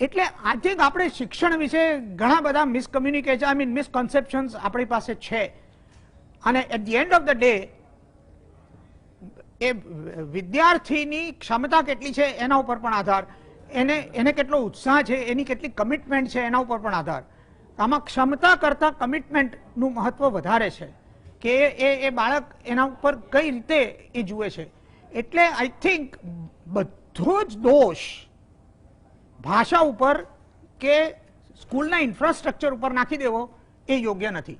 એટલે આજે આપણે શિક્ષણ વિશે ઘણા બધા મિસકન્સેપ્શન્સ આપણી પાસે છે, અને at the end of the day એ વિદ્યાર્થીની ક્ષમતા કેટલી છે એના ઉપર પણ આધાર, એને કેટલો ઉત્સાહ છે, એની કેટલી કમિટમેન્ટ છે એના ઉપર પણ આધાર. આમાં ક્ષમતા કરતા કમિટમેન્ટનું મહત્વ વધારે છે કે એ બાળક એના ઉપર કઈ રીતે એ જુએ છે. એટલે આઈ થિંક બધો જ દોષ ભાષા ઉપર કે સ્કૂલના ઇન્ફ્રાસ્ટ્રક્ચર ઉપર નાખી દેવો એ યોગ્ય નથી.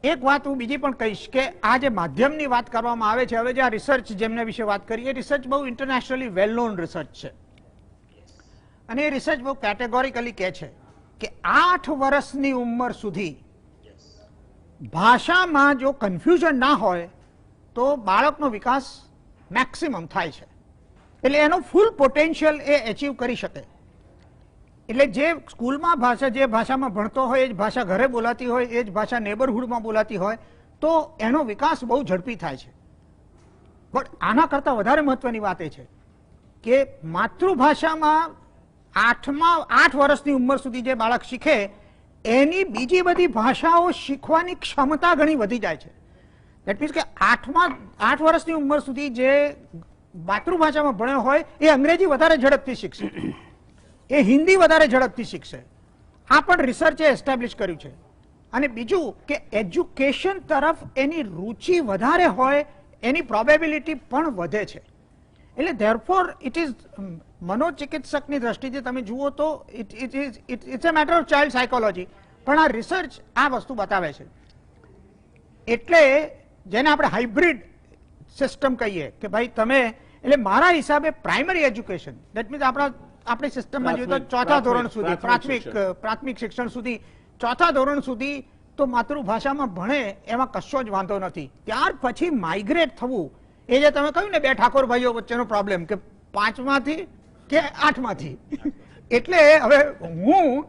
એક વાત હું બીજી પણ કહીશ કે આ જે માધ્યમની વાત કરવામાં આવે છે, હવે જે આ રિસર્ચ જેમને વિશે વાત કરી, એ રિસર્ચ બહુ ઇન્ટરનેશનલી વેલ નોન રિસર્ચ છે અને એ રિસર્ચ બહુ કેટેગોરિકલી કહે છે કે 8 વર્ષની ઉંમર સુધી ભાષામાં જો કન્ફ્યુઝન ના હોય તો બાળકનો વિકાસ મેક્સિમમ થાય છે. એટલે એનો ફૂલ પોટેન્શિયલ એ એચીવ કરી શકે. એટલે જે સ્કૂલમાં ભાષા, જે ભાષામાં ભણતો હોય એ જ ભાષા ઘરે બોલાતી હોય, એ જ ભાષા નેબરહુડમાં બોલાતી હોય તો એનો વિકાસ બહુ ઝડપી થાય છે. પણ આના કરતાં વધારે મહત્વની વાત એ છે કે માતૃભાષામાં 8 વર્ષની ઉંમર સુધી જે બાળક શીખે એની બીજી બધી ભાષાઓ શીખવાની ક્ષમતા ઘણી વધી જાય છે. દેટ મીન્સ કે 8 વર્ષની ઉંમર સુધી જે માતૃભાષામાં ભણ્યો હોય એ અંગ્રેજી વધારે ઝડપથી શીખશે, એ હિન્દી વધારે ઝડપથી શીખશે. આ પણ રિસર્ચે એસ્ટાબ્લિશ કર્યું છે. અને બીજું કે એજ્યુકેશન તરફ એની રુચિ વધારે હોય એની પ્રોબેબિલિટી પણ વધે છે. એટલે ધેરફોર ઇટ ઇઝ, મનોચિકિત્સકની દ્રષ્ટિથી તમે જુઓ તો it's a matter of child psychology, પણ આ રિસર્ચ આ વસ્તુ બતાવે છે. એટલે જેને આપણે હાઇબ્રિડ સિસ્ટમ કહીએ કે ભાઈ તમે, એટલે મારા હિસાબે પ્રાઇમરી એજ્યુકેશન, દેટ મીન્સ આપણી સિસ્ટમમાં જોઈએ તો 4થા ધોરણ સુધી, પ્રાથમિક શિક્ષણ સુધી, 4થા ધોરણ સુધી તો માતૃભાષામાં ભણે એમાં કશો જ વાંધો નથી. ત્યાર પછી માઇગ્રેટ થવું, એ જે તમે કહ્યું ને બે ઠાકોર ભાઈઓ વચ્ચેનો પ્રોબ્લેમ કે 5માંથી કે 8માંથી, એટલે હવે હું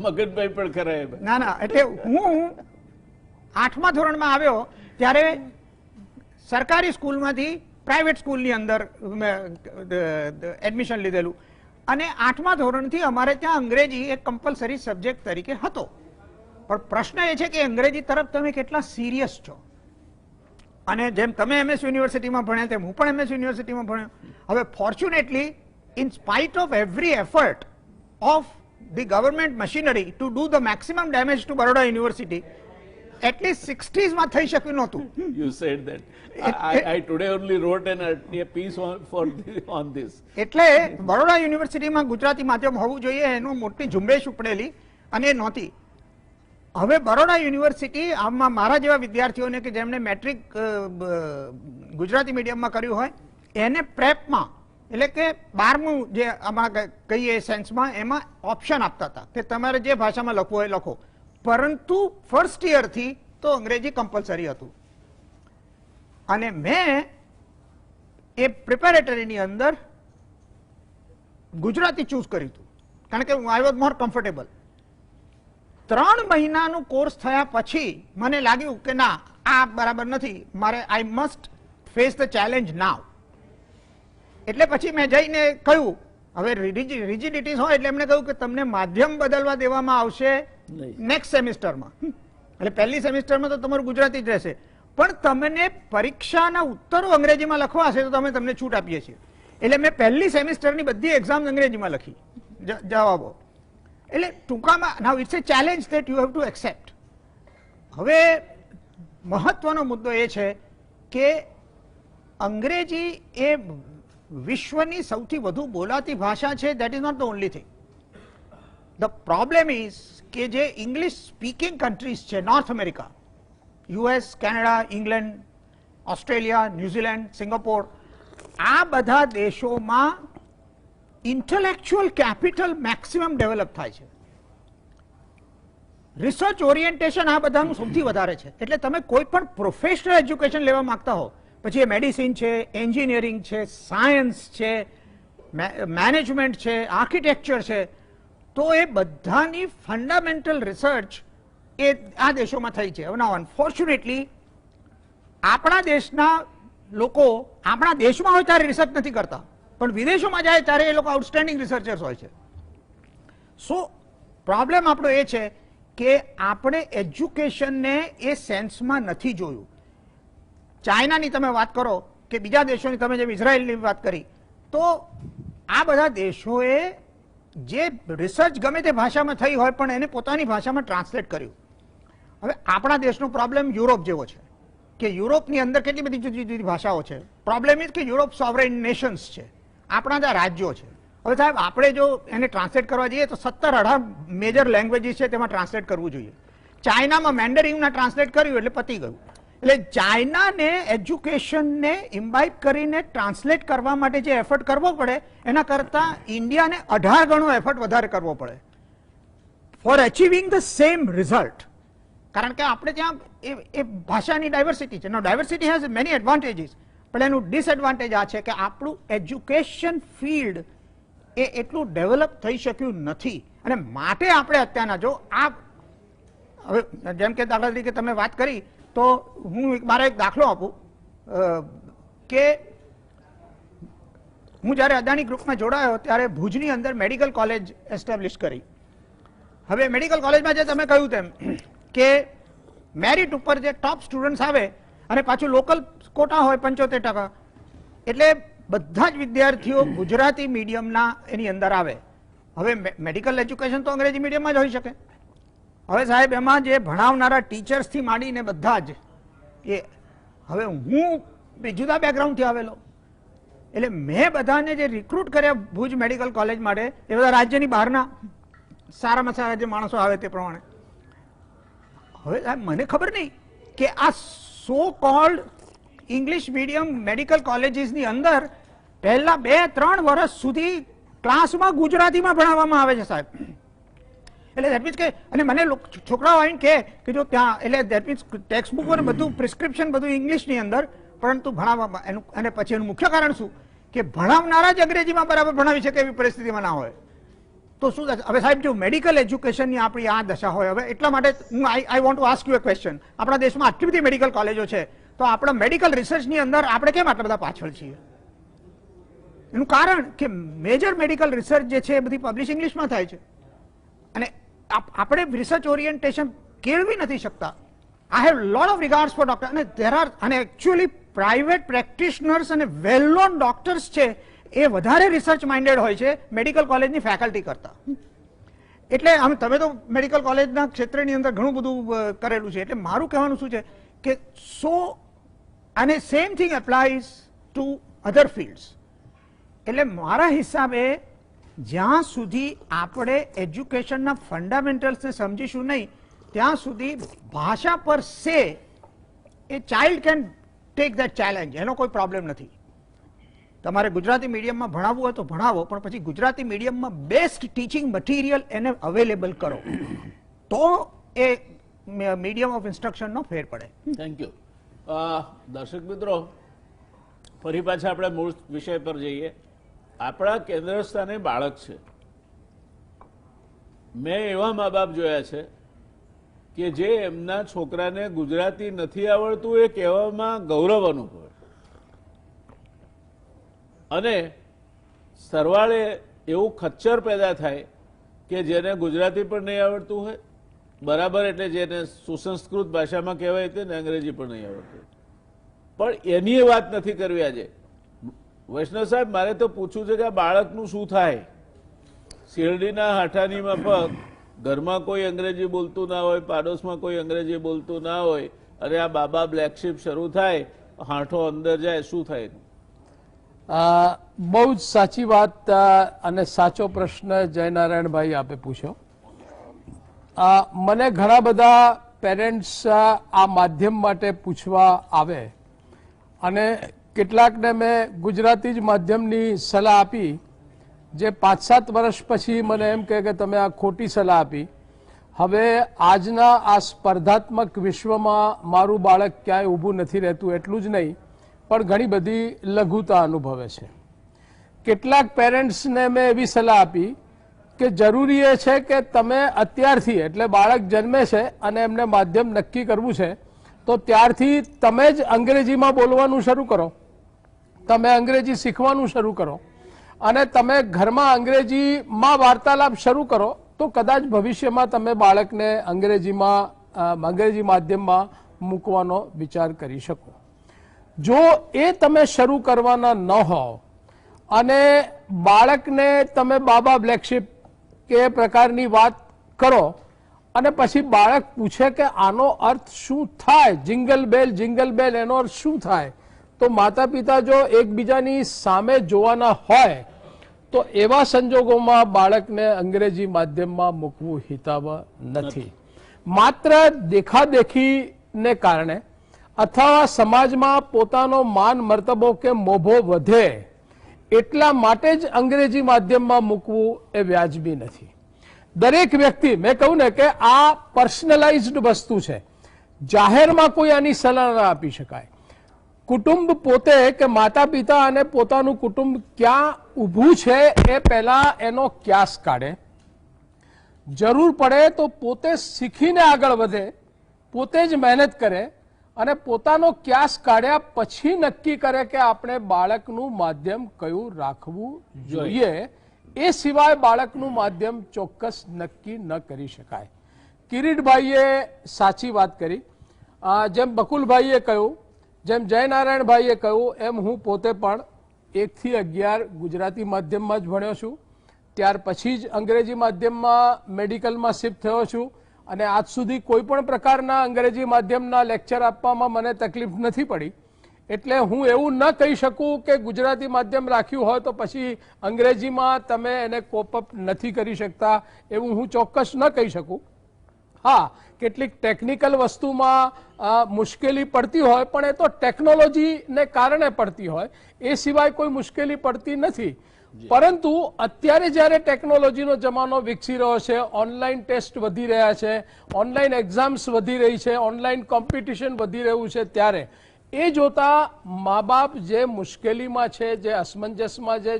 મગનભાઈ પણ ખરા, ના, એટલે હું 8મા ધોરણમાં આવ્યો ત્યારે સરકારી સ્કૂલમાંથી પ્રાઇવેટ સ્કૂલની અંદર એડમિશન લીધેલું અને 8મા ધોરણથી અમારે ત્યાં અંગ્રેજી એક કમ્પલસરી સબ્જેક્ટ તરીકે હતો. પણ પ્રશ્ન એ છે કે અંગ્રેજી તરફ તમે કેટલા સિરિયસ છો. અને જેમ તમે MS યુનિવર્સિટીમાં ભણ્યા તેમ હું પણ MS યુનિવર્સિટીમાં ભણ્યો. હવે fortunately, in spite of every effort of the government machinery to do the maximum damage two Baroda university, at least 60s થઈ શક્યું નહોતું. You said that. I today only wrote a piece on this. એટલે બરોડા યુનિવર્સિટીમાં ગુજરાતી માધ્યમ હોવું જોઈએ એનું મોટી ઝુંબેશ ઉપડેલી અને એ નહોતી. હવે બરોડા યુનિવર્સિટી આમાં મારા જેવા વિદ્યાર્થીઓને કે જેમણે મેટ્રિક ગુજરાતી મીડિયમમાં કર્યું હોય એને પ્રેપમાં, એટલે કે 12મું જે આમાં કહીએ સેન્સમાં, એમાં ઓપ્શન આપતા હતા કે તમારે જે ભાષામાં લખવું હોય લખો, પરંતુ ફર્સ્ટ યરથી તો અંગ્રેજી કમ્પલસરી હતું. અને મેં એ પ્રિપેરેટરીની અંદર ગુજરાતી ચૂઝ કર્યું હતું કારણ કે આઈ વોઝ મોર કમ્ફર્ટેબલ. 3 મહિનાનું કોર્સ થયા પછી મને લાગ્યું કે ના, આ બરાબર નથી, મારે I must face the challenge now. એટલે પછી મેં જઈને કહ્યું, હવે રિજિડિટીઝ હોય એટલે એમને કહ્યું કે તમને માધ્યમ બદલવા દેવામાં આવશે નેક્સ્ટ સેમિસ્ટરમાં. એટલે પહેલી સેમિસ્ટરમાં તો તમારું ગુજરાતી જ રહેશે, પણ તમને પરીક્ષાના ઉત્તરો અંગ્રેજીમાં લખવા હશે તો તમને છૂટ આપીએ છીએ. એટલે મેં પહેલી સેમિસ્ટરની બધી એક્ઝામ અંગ્રેજીમાં લખી, જવાબો. એટલે ટૂંકામાં now it's a challenge that you have to accept. હવે મહત્વનો મુદ્દો એ છે કે અંગ્રેજી એ વિશ્વની સૌથી વધુ બોલાતી ભાષા છે. That is not the only thing. The problem is કે જે ઇંગ્લિશ સ્પીકિંગ કન્ટ્રીઝ છે, North America, US, Canada, England, Australia, New Zealand, Singapore, આ બધા દેશોમાં ઇન્ટેલેક્ચ્યુઅલ કેપિટલ મેક્સિમમ ડેવલપ થાય છે. રિસર્ચ ઓરિએન્ટેશન આ બધાનું સૌથી વધારે છે. એટલે તમે કોઈ પણ પ્રોફેશનલ એજ્યુકેશન લેવા માંગતા હો, પછી એ મેડિસિન છે, એન્જિનિયરિંગ છે, સાયન્સ છે, મેનેજમેન્ટ છે, આર્કિટેક્ચર છે, તો એ બધાની ફંડામેન્ટલ રિસર્ચ એ આ દેશોમાં થઈ છે. હવે અનફોર્ચ્યુનેટલી આપણા દેશના લોકો આપણા દેશમાં હોય ત્યારે રિસર્ચ નથી કરતા, પણ વિદેશોમાં જાય ત્યારે એ લોકો આઉટસ્ટેન્ડિંગ રિસર્ચર્સ હોય છે. સો પ્રોબ્લેમ આપણો એ છે કે આપણે એજ્યુકેશનને એ સેન્સમાં નથી જોયું. ચાઇનાની તમે વાત કરો કે બીજા દેશોની, તમે જેમ ઇઝરાયલની વાત કરી, તો આ બધા દેશોએ જે રિસર્ચ ગમે તે ભાષામાં થઈ હોય પણ એને પોતાની ભાષામાં ટ્રાન્સલેટ કર્યું. હવે આપણા દેશનો પ્રોબ્લેમ યુરોપ જેવો છે કે યુરોપની અંદર કેટલી બધી જુદી જુદી ભાષાઓ છે. પ્રોબ્લેમ ઇઝ કે યુરોપ સોવરેન નેશન્સ છે, આપણા ત્યાં રાજ્યો છે. હવે સાહેબ આપણે જો એને ટ્રાન્સલેટ કરવા જઈએ તો 17-18 મેજર લેંગ્વેજીસ છે, તેમાં ટ્રાન્સલેટ કરવું જોઈએ. ચાઇનામાં મેન્ડરિનના ટ્રાન્સલેટ કર્યું એટલે પતી ગયું. એટલે ચાઇનાને એજ્યુકેશનને ઇમ્બાઇબ કરીને ટ્રાન્સલેટ કરવા માટે જે એફર્ટ કરવો પડે એના કરતાં ઇન્ડિયાને 18 ગણો એફર્ટ વધારે કરવો પડે for achieving the same result. કારણ કે આપણે ત્યાં એ ભાષાની ડાયવર્સિટી છે. No diversity has many advantages, પણ એનું ડિસએડવાન્ટેજ આ છે કે આપણું એજ્યુકેશન ફિલ્ડ એ એટલું ડેવલપ થઈ શક્યું નથી. અને માટે આપણે અત્યારના જો આ હવે જેમ કે દાખલા તરીકે તમે વાત કરી તો હું મારે એક દાખલો આપું કે હું જ્યારે અદાણી ગ્રુપમાં જોડાયો ત્યારે ભુજની અંદર મેડિકલ કોલેજ એસ્ટાબ્લિશ કરી. હવે મેડિકલ કોલેજમાં જે તમે કહ્યું તેમ કે મેરિટ ઉપર જે ટોપ સ્ટુડન્ટ્સ આવે અને પાછું લોકલ કોટા હોય 75%, એટલે બધા જ વિદ્યાર્થીઓ ગુજરાતી મીડિયમના એની અંદર આવે. હવે મેડિકલ એજ્યુકેશન તો અંગ્રેજી મીડિયમમાં જ હોઈ શકે. હવે સાહેબ એમાં જે ભણાવનારા ટીચર્સથી માંડીને બધા જ એ હવે હું જુદા બેકગ્રાઉન્ડથી આવેલો, એટલે મેં બધાને જે રિક્રુટ કર્યા ભુજ મેડિકલ કોલેજ માટે એ બધા રાજ્યની બહારના સારામાં સારા જે માણસો આવે તે પ્રમાણે. હવે સાહેબ મને ખબર નહીં કે આ સો કોલ્ડ ઇંગ્લિશ મીડિયમ મેડિકલ કોલેજીસની અંદર પહેલા 2-3 વર્ષ સુધી ક્લાસમાં ગુજરાતીમાં ભણાવવામાં આવે છે સાહેબ. એટલે દેટ મીન્સ કે અને મને છોકરાઓ આવીને કે જો ત્યાં એટલે દેટ મીન્સ ટેક્સ્ટ બુક અને બધું પ્રિસ્ક્રિપ્શન બધું ઇંગ્લિશની અંદર, પરંતુ ભણાવવામાં એનું અને પછી એનું મુખ્ય કારણ શું કે ભણાવનારા જ અંગ્રેજીમાં બરાબર ભણાવી શકે એવી પરિસ્થિતિમાં ના હોય તો શું થશે? હવે સાહેબ જો મેડિકલ એજ્યુકેશનની આપણી આ દશા હોય, હવે એટલા માટે હું I want to ask you a question. આપણા દેશમાં આટલી બધી મેડિકલ કોલેજો છે તો આપણા મેડિકલ રિસર્ચની અંદર આપણે કેમ આટલા બધા પાછળ છીએ? એનું કારણ કે મેજર મેડિકલ રિસર્ચ જે છે એ બધી પબ્લિશ ઇંગ્લિશમાં થાય છે અને આપણે રિસર્ચ ઓરિએન્ટેશન કેળવી નથી શકતા. I have lot of regards for doctor અને ધેર આર અને એકચ્યુઅલી પ્રાઇવેટ પ્રેક્ટિશનર્સ અને વેલ નોન ડોક્ટર્સ છે એ વધારે રિસર્ચ માઇન્ડેડ હોય છે મેડિકલ કોલેજની ફેકલ્ટી કરતા. એટલે આમ તમે તો મેડિકલ કોલેજના ક્ષેત્રની અંદર ઘણું બધું કરેલું છે, એટલે મારું કહેવાનું શું છે કે અને same thing applies to other fields. એટલે મારા હિસાબે જ્યાં સુધી આપણે એજ્યુકેશનના ફંડામેન્ટલ્સને સમજીશું નહીં ત્યાં સુધી ભાષા પર say a child can take that challenge, એનો કોઈ પ્રોબ્લેમ નથી. તમારે ગુજરાતી મીડિયમમાં ભણાવવું હોય તો ભણાવો, પણ પછી ગુજરાતી મીડિયમમાં બેસ્ટ ટીચિંગ મટીરિયલ એને અવેલેબલ કરો તો એ મીડિયમ ઓફ ઇન્સ્ટ્રક્શનનો ફેર પડે. Thank you. દર્શક મિત્રો, ફરી પાછા આપણે મૂળ વિષય પર જઈએ. આપણા કેન્દ્ર સ્થાને બાળક છે. મેં એવા મા બાપ જોયા છે કે જે એમના છોકરાને ગુજરાતી નથી આવડતું એ કહેવામાં ગૌરવ અનુભવે અને સરવાળે એવું ખચ્ચર પેદા થાય કે જેને ગુજરાતી પણ નહીં આવડતું હોય બરાબર, એટલે જેને સુસંસ્કૃત ભાષામાં કહેવાય તેને અંગ્રેજી પણ નહીં આવડતું. પણ એની વાત નથી કરવી આજે. વૈષ્ણવ સાહેબ, મારે તો પૂછવું છે કે આ બાળકનું શું થાય? શેરડીના હાઠાની માફક ઘરમાં કોઈ અંગ્રેજી બોલતું ના હોય, પાડોશમાં કોઈ અંગ્રેજી બોલતું ના હોય અને આ બાબા બ્લેક શીપ શરૂ થાય, હાંઠો અંદર જાય, શું થાય? બહુ જ સાચી વાત અને સાચો પ્રશ્ન જયનારાયણભાઈ આપે પૂછ્યો. મને ઘણા બધા પેરેન્ટ્સ આ માધ્યમ માટે પૂછવા આવે અને કેટલાકને મેં ગુજરાતી જ માધ્યમની સલાહ આપી, જે 5-7 વર્ષ પછી મને એમ કહે કે તમે આ ખોટી સલાહ આપી. હવે આજના આ સ્પર્ધાત્મક વિશ્વમાં મારું બાળક ક્યાંય ઊભું નથી રહેતું, એટલું જ નહીં પણ ઘણી બધી લઘુતા અનુભવે છે. કેટલાક પેરેન્ટ્સને મેં એવી સલાહ આપી કે જરૂરી એ છે કે તમે અત્યારથી, એટલે બાળક જન્મે છે અને એમને માધ્યમ નક્કી કરવું છે તો ત્યારથી તમે જ અંગ્રેજીમાં બોલવાનું શરૂ કરો, તમે અંગ્રેજી શીખવાનું શરૂ કરો અને તમે ઘરમાં અંગ્રેજીમાં વાર્તાલાપ શરૂ કરો તો કદાચ ભવિષ્યમાં તમે બાળકને અંગ્રેજી માધ્યમમાં મૂકવાનો વિચાર કરી શકો. જો એ તમે શરૂ કરવાના ન હોવ અને બાળકને તમે બાબા બ્લેક શીપ કે પ્રકારની વાત કરો અને પછી બાળક પૂછે કે આનો અર્થ શું થાય, જિંગલ બેલ એનો અર્થ શું થાય, તો માતા પિતા જો એકબીજાની સામે જોવાના હોય તો એવા સંજોગોમાં બાળકને અંગ્રેજી માધ્યમમાં મૂકવું હિતાવહ નથી. માત્ર દેખાદેખીને કારણે અથવા સમાજમાં પોતાનો માન મર્તબો કે મોભો વધે એટલા માટે જ અંગ્રેજી માધ્યમમાં મૂકવું એ વ્યાજબી નથી. દરેક વ્યક્તિ, મેં કહું ને કે આ પર્સનલાઇઝ્ડ વસ્તુ છે, જાહેરમાં કોઈ આની સલાહ ના આપી શકાય. કુટુંબ પોતે કે માતા પિતા અને પોતાનું કુટુંબ ક્યાં ઊભું છે એ પહેલા એનો ક્યાસ કાઢે, જરૂર પડે તો પોતે શીખીને આગળ વધે, પોતે જ મહેનત કરે અને પોતાનો ક્યાસ કાઢ્યા પછી નક્કી કરે કે આપણે બાળકનું માધ્યમ કયું રાખવું જોઈએ. એ સિવાય બાળકનું માધ્યમ ચોક્કસ નક્કી ન કરી શકાય. કિરીટભાઈએ સાચી વાત કરી. જેમ બકુલભાઈએ કહ્યું, જેમ જયનારાયણભાઈએ કહ્યું, એમ હું પોતે પણ 1 થી 11 ગુજરાતી માધ્યમમાં જ ભણ્યો છું. ત્યાર પછી જ અંગ્રેજી માધ્યમમાં મેડિકલમાં શિફ્ટ થયો છું અને આજ સુધી કોઈ પણ પ્રકારના અંગ્રેજી માધ્યમના લેક્ચર આપવામાં મને તકલીફ નથી પડી. એટલે હું એવું ન કહી શકું કે ગુજરાતી માધ્યમ રાખ્યું હોય તો પછી અંગ્રેજીમાં તમે એને કોપઅપ નથી કરી શકતા, એવું હું ચોક્કસ ન કહી શકું. હા, કેટલીક ટેકનિકલ વસ્તુમાં મુશ્કેલી પડતી હોય પણ એ તો ટેકનોલોજીને કારણે પડતી હોય, એ સિવાય કોઈ મુશ્કેલી પડતી નથી. પરંતુ અત્યારે જ્યારે ટેકનોલોજીનો જમાનો વિકસી રહ્યો છે, ઓનલાઈન ટેસ્ટ વધી રહ્યા છે, ઓનલાઈન એક્ઝામ્સ વધી રહી છે, ઓનલાઈન કોમ્પિટિશન વધી રહ્યું છે, ત્યારે એ જોતા મા બાપ જે મુશ્કેલીમાં છે, જે અસમંજસમાં છે,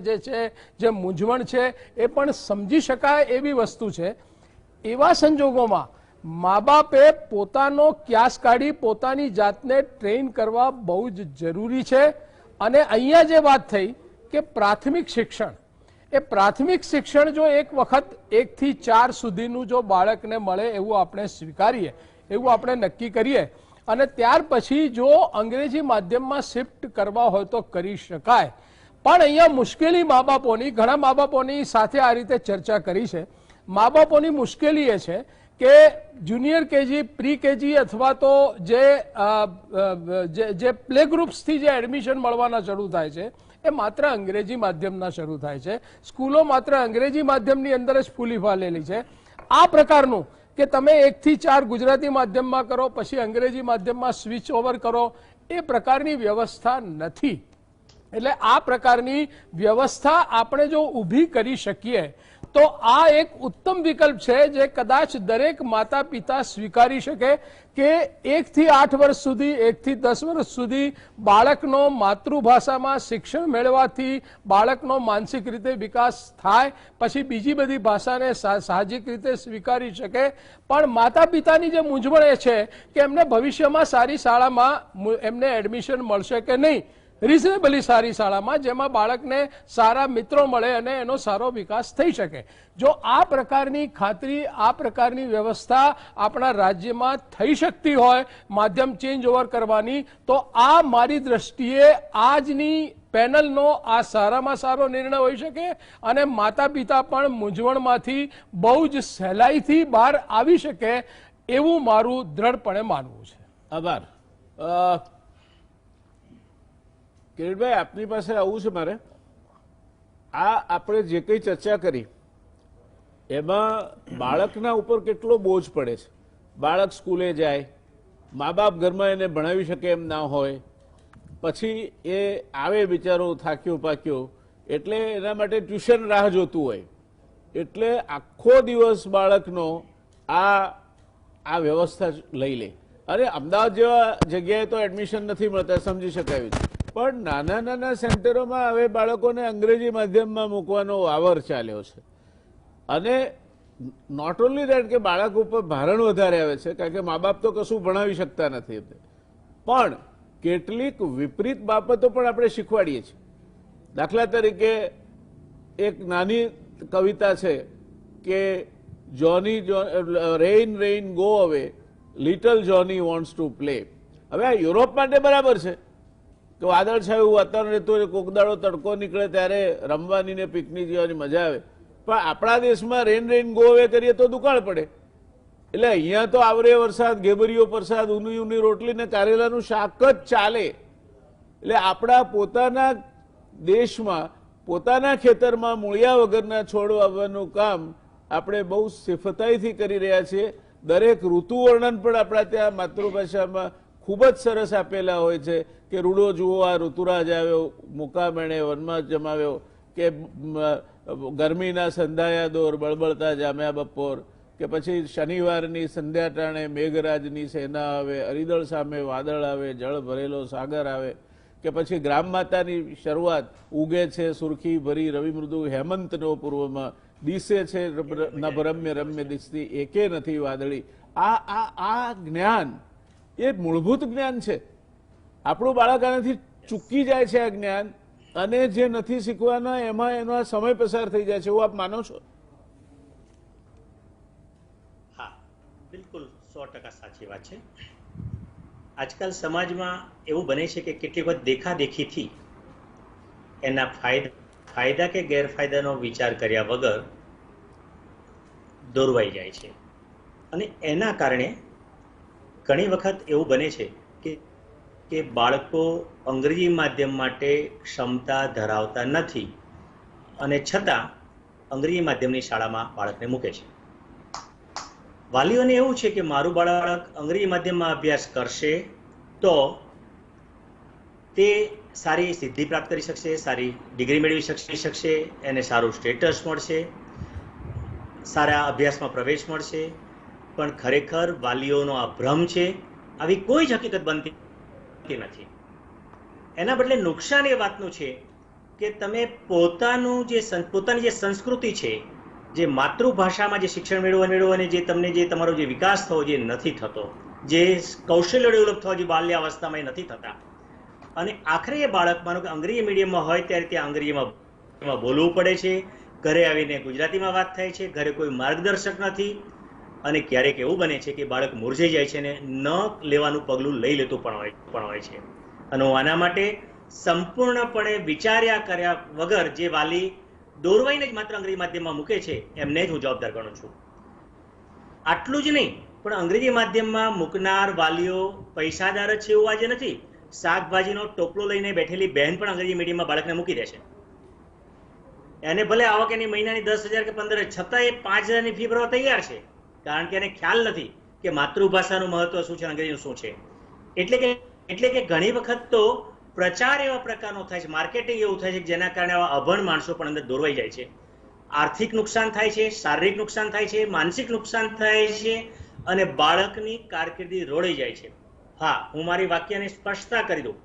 જે મૂંઝવણ છે, એ પણ સમજી શકાય એવી વસ્તુ છે. એવા સંજોગોમાં મા બાપે પોતાનો ક્યાસ કાઢી પોતાની જાતને ટ્રેન કરવા બહુ જ જરૂરી છે. અને અહીંયા જે વાત થઈ કે પ્રાથમિક શિક્ષણ, એ પ્રાથમિક શિક્ષણ જો એક વખત 1 થી 4 સુધીનું જો બાળકને મળે એવું આપણે સ્વીકારીએ, એવું આપણે નક્કી કરીએ અને ત્યાર પછી જો અંગ્રેજી માધ્યમમાં શિફ્ટ કરવા હોય તો કરી શકાય. પણ અહીંયા મુશ્કેલી મા બાપોની, ઘણા મા બાપોની સાથે આ રીતે ચર્ચા કરી છે. મા બાપોની મુશ્કેલી એ છે કે જુનિયર કેજી, પ્રી કેજી અથવા તો જે પ્લે ગ્રુપ્સથી જે એડમિશન મળવાના શરૂ થાય છે એ માત્ર અંગ્રેજી માધ્યમના શરૂ થાય છે. સ્કૂલો માત્ર અંગ્રેજી માધ્યમની અંદર જ ફૂલી ફાલેલી છે. આ પ્રકારનું કે તમે 1 થી 4 ગુજરાતી માધ્યમમાં કરો પછી અંગ્રેજી માધ્યમમાં સ્વિચ ઓવર કરો, એ પ્રકારની વ્યવસ્થા નથી. એટલે આ પ્રકારની વ્યવસ્થા આપણે જો ઊભી કરી શકીએ તો આ એક ઉત્તમ વિકલ્પ છે જે કદાચ દરેક માતા પિતા સ્વીકારી શકે કે 1 થી 8 વર્ષ સુધી, 1 થી 10 વર્ષ સુધી બાળકનો માતૃભાષામાં શિક્ષણ મેળવવાથી બાળકનો માનસિક રીતે વિકાસ થાય, પછી બીજી બધી ભાષાને સાહજિક રીતે સ્વીકારી શકે. પણ માતા પિતાની જે મૂંઝવણ એ છે કે એમને ભવિષ્યમાં સારી શાળામાં એમને એડમિશન મળશે કે નહીં, રિઝનેબલી સારી શાળામાં જેમાં બાળકને સારા મિત્રો મળે અને એનો સારો વિકાસ થઈ શકે. જો આ પ્રકારની ખાતરી, આ પ્રકારની વ્યવસ્થા આપણા રાજ્યમાં થઈ શકતી હોય માધ્યમ ચેન્જ ઓવર કરવાની, તો આ મારી દ્રષ્ટિએ આજની પેનલનો આ સારામાં સારો નિર્ણય હોઈ શકે અને માતા પિતા પણ મૂંઝવણમાંથી બહુ જ સહેલાઈથી બહાર આવી શકે એવું મારું દ્રઢપણે માનવું છે. આભાર. કિરીટભાઈ, આપની પાસે આવું છે મારે. આ આપણે જે કંઈ ચર્ચા કરી એમાં બાળકના ઉપર કેટલો બોજ પડે છે. બાળક સ્કૂલે જાય, મા બાપ ઘરમાં એને ભણાવી શકે એમ ના હોય, પછી એ આવે બિચારો થાક્યો પાક્યો એટલે એના માટે ટ્યુશન રાહ જોતું હોય, એટલે આખો દિવસ બાળકનો આ વ્યવસ્થા લઈ લે. અને અમદાવાદ જેવા જગ્યાએ તો એડમિશન નથી મળતા, સમજી શકાયું છે. પણ નાના નાના સેન્ટરોમાં હવે બાળકોને અંગ્રેજી માધ્યમમાં મૂકવાનો વાવર ચાલ્યો છે. અને નોટ ઓનલી દેટ કે બાળક ઉપર ભારણ વધારે આવે છે, કારણ કે મા બાપ તો કશું ભણાવી શકતા નથી, પણ કેટલીક વિપરીત બાબતો પણ આપણે શીખવાડીએ છીએ. દાખલા તરીકે એક નાની કવિતા છે કે Johnny rain rain go away, little Johnny wants to play. હવે આ યુરોપ માટે બરાબર છે કે વાદળછાયું વાતાવરણ રહેતું હોય, કોક દાડો તડકો નીકળે ત્યારે રમવાની ને પિકનિક જવાની મજા આવે. પણ આપણા દેશમાં રેન ગો અવે કરીએ તો દુકાળ પડે. એટલે અહીંયા તો આવરે વરસાદ, ઘેબરીયો પ્રસાદ, ઊની રોટલી ને કારેલાનું શાક જ ચાલે. એટલે આપણા પોતાના દેશમાં, પોતાના ખેતરમાં મૂળિયા વગરના છોડ વાવવાનું કામ આપણે બહુ સિફતાઈથી કરી રહ્યા છીએ. દરેક ઋતુ વર્ણન પણ આપણા ત્યાં માતૃભાષામાં ખૂબ જ સરસ આપેલા હોય છે કે રૂડો જુઓ આ ઋતુરાજ આવ્યો, મુકા મેણે વનમાં જમાવ્યો, કે ગરમીના સંધાયા દોર, બળબળતા જામ્યા બપોર, કે પછી શનિવારની સંધ્યા ટાણે મેઘરાજની સેના આવે, અરીદળ સામે વાદળ આવે, જળ ભરેલો સાગર આવે, કે પછી ગ્રામ માતાની શરૂઆત, ઉગે છે સુરખી ભરી રવિ મૃદુ હેમંતનો પૂર્વમાં, દિશે છે નભરમ્ય રમ્ય દિશતી એકે નથી વાદળી. આ જ્ઞાન એ મૂળભૂત જ્ઞાન છે. આપણું બાળક આનાથી ચૂકી જાય છે આ જ્ઞાન, અને જે નથી શીખવાના એમાં એનો સમય પસાર થઈ જાય છે. એવું આપ માનો છો? હા, બિલકુલ 100% સાચી વાત છે. આજકાલ સમાજમાં એવું બને છે કે કેટલીક વખત દેખાદેખીથી એના ફાયદા કે ગેરફાયદાનો વિચાર કર્યા વગર દોરવાઈ જાય છે. અને એના કારણે ઘણી વખત એવું બને છે કે બાળકો અંગ્રેજી માધ્યમ માટે ક્ષમતા ધરાવતા નથી અને છતાં અંગ્રેજી માધ્યમની શાળામાં બાળકને મૂકે છે. વાલીઓને એવું છે કે મારું બાળક અંગ્રેજી માધ્યમમાં અભ્યાસ કરશે તો તે સારી સિદ્ધિ પ્રાપ્ત કરી શકશે, સારી ડિગ્રી મેળવી શકશે, એને સારું સ્ટેટસ મળશે, સારા અભ્યાસમાં પ્રવેશ મળશે. પણ ખરેખર વાલીઓનો આ ભ્રમ છે. આવી કોઈ જ હકીકત બનતી નથી. એના બદલે નુકસાન એ વાતનું છે કે તમે પોતાની જે સંસ્કૃતિ છે, જે માતૃભાષામાં જે શિક્ષણ મેળવો અને જે તમને જે તમારો જે વિકાસ થવો જે નથી થતો, જે કૌશલ્ય ડેવલપ થવા જે બાલ્યાવસ્થામાં એ નથી થતા, અને આખરે એ બાળક માનો કે અંગ્રેજી મીડિયમમાં હોય ત્યારે ત્યાં અંગ્રેજીમાં બોલવું પડે છે, ઘરે આવીને ગુજરાતીમાં વાત થાય છે, ઘરે કોઈ માર્ગદર્શક નથી, અને ક્યારેક એવું બને છે કે બાળક મૂર્છાઈ જાય છે ને ન લેવાનું પગલું લઈ લેતું પણ હોય છે. અને હું આના માટે સંપૂર્ણપણે વિચાર્યા કર્યા વગર જે વાલી દોરવાઈને જ માત્ર અંગ્રેજી માધ્યમમાં મૂકે છે એમને જ હું જવાબદાર ગણું છું. આટલું જ નહીં, પણ અંગ્રેજી માધ્યમમાં મૂકનાર વાલીઓ પૈસાદાર જ છે એવું આજે નથી. શાકભાજીનો ટોપલો લઈને બેઠેલી બહેન પણ અંગ્રેજી મીડિયમમાં બાળકને મૂકી દે છે. એને ભલે આવક એની મહિનાની 10,000 કે 15,000, છતાં એ 5,000ની ફી ભરવા તૈયાર છે, કારણ કે એને ખ્યાલ નથી કે માતૃભાષાનું મહત્વ શું છે, અંગ્રેજીનું શું છે. એટલે કે ઘણી વખત તો પ્રચાર એવા પ્રકારનો થાય છે, માર્કેટિંગ એવું થાય છે કે જેના કારણે આવા અભણ માણસો પણ અંદર દોરવાઈ જાય છે. આર્થિક નુકસાન થાય છે, શારીરિક નુકસાન થાય છે, માનસિક નુકસાન થાય છે, અને બાળકની કારકિર્દી રોડાઈ જાય છે. હા, હું મારી વાક્યને સ્પષ્ટતા કરી દઉં.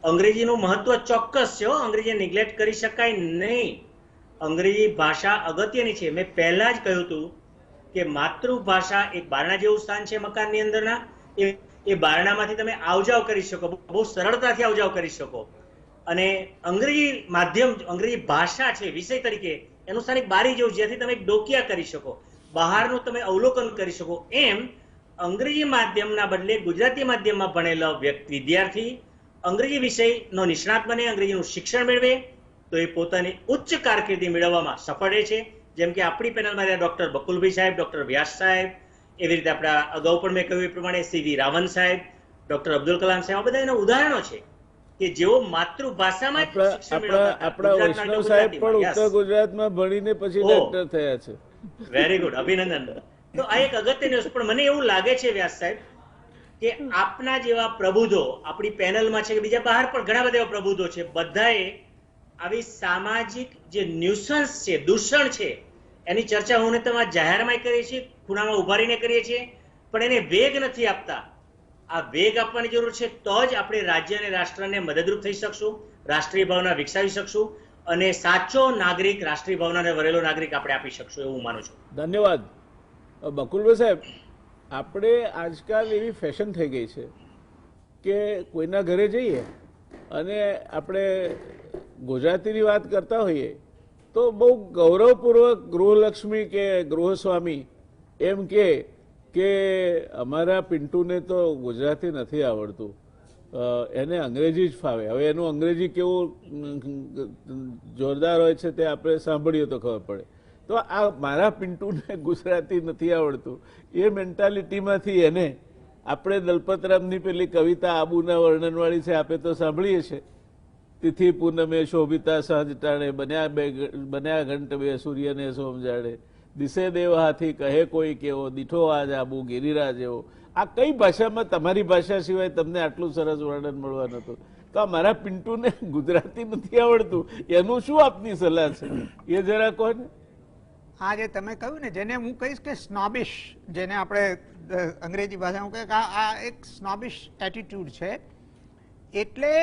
અંગ્રેજીનું મહત્વ ચોક્કસ છે. અંગ્રેજી નિગ્લેક્ટ કરી શકાય નહીં. અંગ્રેજી ભાષા અગત્યની છે. મેં પહેલા જ કહ્યું હતું કે માતૃભાષા એક બારણા જેવું સ્થાન છે મકાનની અંદરના. એ બારણામાંથી તમે આવજાવ કરી શકો, બહુ સરળતાથી આવજાવ કરી શકો. અને અંગ્રેજી માધ્યમ, અંગ્રેજી ભાષા છે વિષય તરીકે, એનું સ્થાન એક બારી જેવું, જ્યાંથી તમે ડોકિયા કરી શકો, બહારનું તમે અવલોકન કરી શકો. એમ અંગ્રેજી માધ્યમના બદલે ગુજરાતી માધ્યમમાં ભણેલો વિદ્યાર્થી અંગ્રેજી વિષયનો નિષ્ણાત બને, અંગ્રેજીનું શિક્ષણ મેળવે તો એ પોતાની ઉચ્ચ કારકિર્દી મેળવવામાં સફળ રહે છે. જેમ કે આપણી પેનલમાં રહ્યા ડોક્ટર બકુલભાઈ સાહેબ, ડોક્ટર વ્યાસ સાહેબ, એવી રીતે આપણા અગાઉ પણ મેં કહ્યું એ પ્રમાણે સીવી રાવન સાહેબ, ડોક્ટર અબ્દુલ કલામ સાહેબ, આ બધા એના ઉદાહરણો છે કે જેઓ માતૃભાષામાં આપણા વૈષ્ણવ સાહેબ પણ ઉત્તર ગુજરાતમાં ભણીને પછી ડોક્ટર થયા છે. વેરી ગુડ, અભિનંદન. તો આ એક અગત્યની વસ્તુ. પણ મને એવું લાગે છે વ્યાસ સાહેબ કે આપના જેવા પ્રબુધો આપણી પેનલમાં છે કે બીજા બહાર પણ ઘણા બધા એવા પ્રબુધો છે, બધાએ આવી સામાજિક જે ન્યુસન્સ છે, દૂષણ છે, એની ચર્ચા હું તમારા જાહેરમાં કરીએ છીએ, ખૂણામાં ઉભા રહીને કરીએ છીએ, પણ એને વેગ નથી આપતા. આ વેગ આપવાની જરૂર છે, તો જ આપણે રાજ્ય અને રાષ્ટ્રને મદદરૂપ થઈ શકશું, રાષ્ટ્રીય ભાવના વિકસાવી શકશું, અને સાચો નાગરિક, રાષ્ટ્રીય ભાવનાને વરેલો નાગરિક આપણે આપી શકશું, એવું હું માનું છું. ધન્યવાદ. બકુલભાઈ સાહેબ, આપણે આજકાલ એવી ફેશન થઈ ગઈ છે કે કોઈના ઘરે જઈએ અને આપણે ગુજરાતીની વાત કરતા હોઈએ તો બહુ ગૌરવપૂર્વક ગૃહલક્ષ્મી કે ગૃહસ્વામી એમ કે અમારા પિન્ટુને તો ગુજરાતી નથી આવડતું, એને અંગ્રેજી જ ફાવે. હવે એનું અંગ્રેજી કેવું જોરદાર હોય છે તે આપણે સાંભળીએ તો ખબર પડે. તો આ મારા પિન્ટુને ગુજરાતી નથી આવડતું એ મેન્ટાલિટીમાંથી એને આપણે દલપતરામની પેલી કવિતા આબુના વર્ણનવાળી છે આપણે તો સાંભળીએ છીએ. તિથિ પૂનમે શોભિતા સહજ ટાણે બન્યા ઘંટ બે સૂર્યને સોમ જાડે દિશે દેવ હાથી કહે કોઈ કેવો દીઠો આજ આબુ ગિરિરાજ એવો. આ કઈ ભાષામાં તમારી ભાષા સિવાય તમને આટલું સરસ વર્ણન મળવાનું હતું? તો આ મારા પિન્ટુને ગુજરાતી નથી આવડતું એનું શું આપની સલાહ છે એ જરા કહો ને. આ જે તમે કહ્યું ને જેને હું કહીશ કે સ્નોબિશ, જેને આપણે અંગ્રેજી ભાષામાં કહીએ કે આ એક સ્નોબિશ એટીટ્યુડ છે. એટલે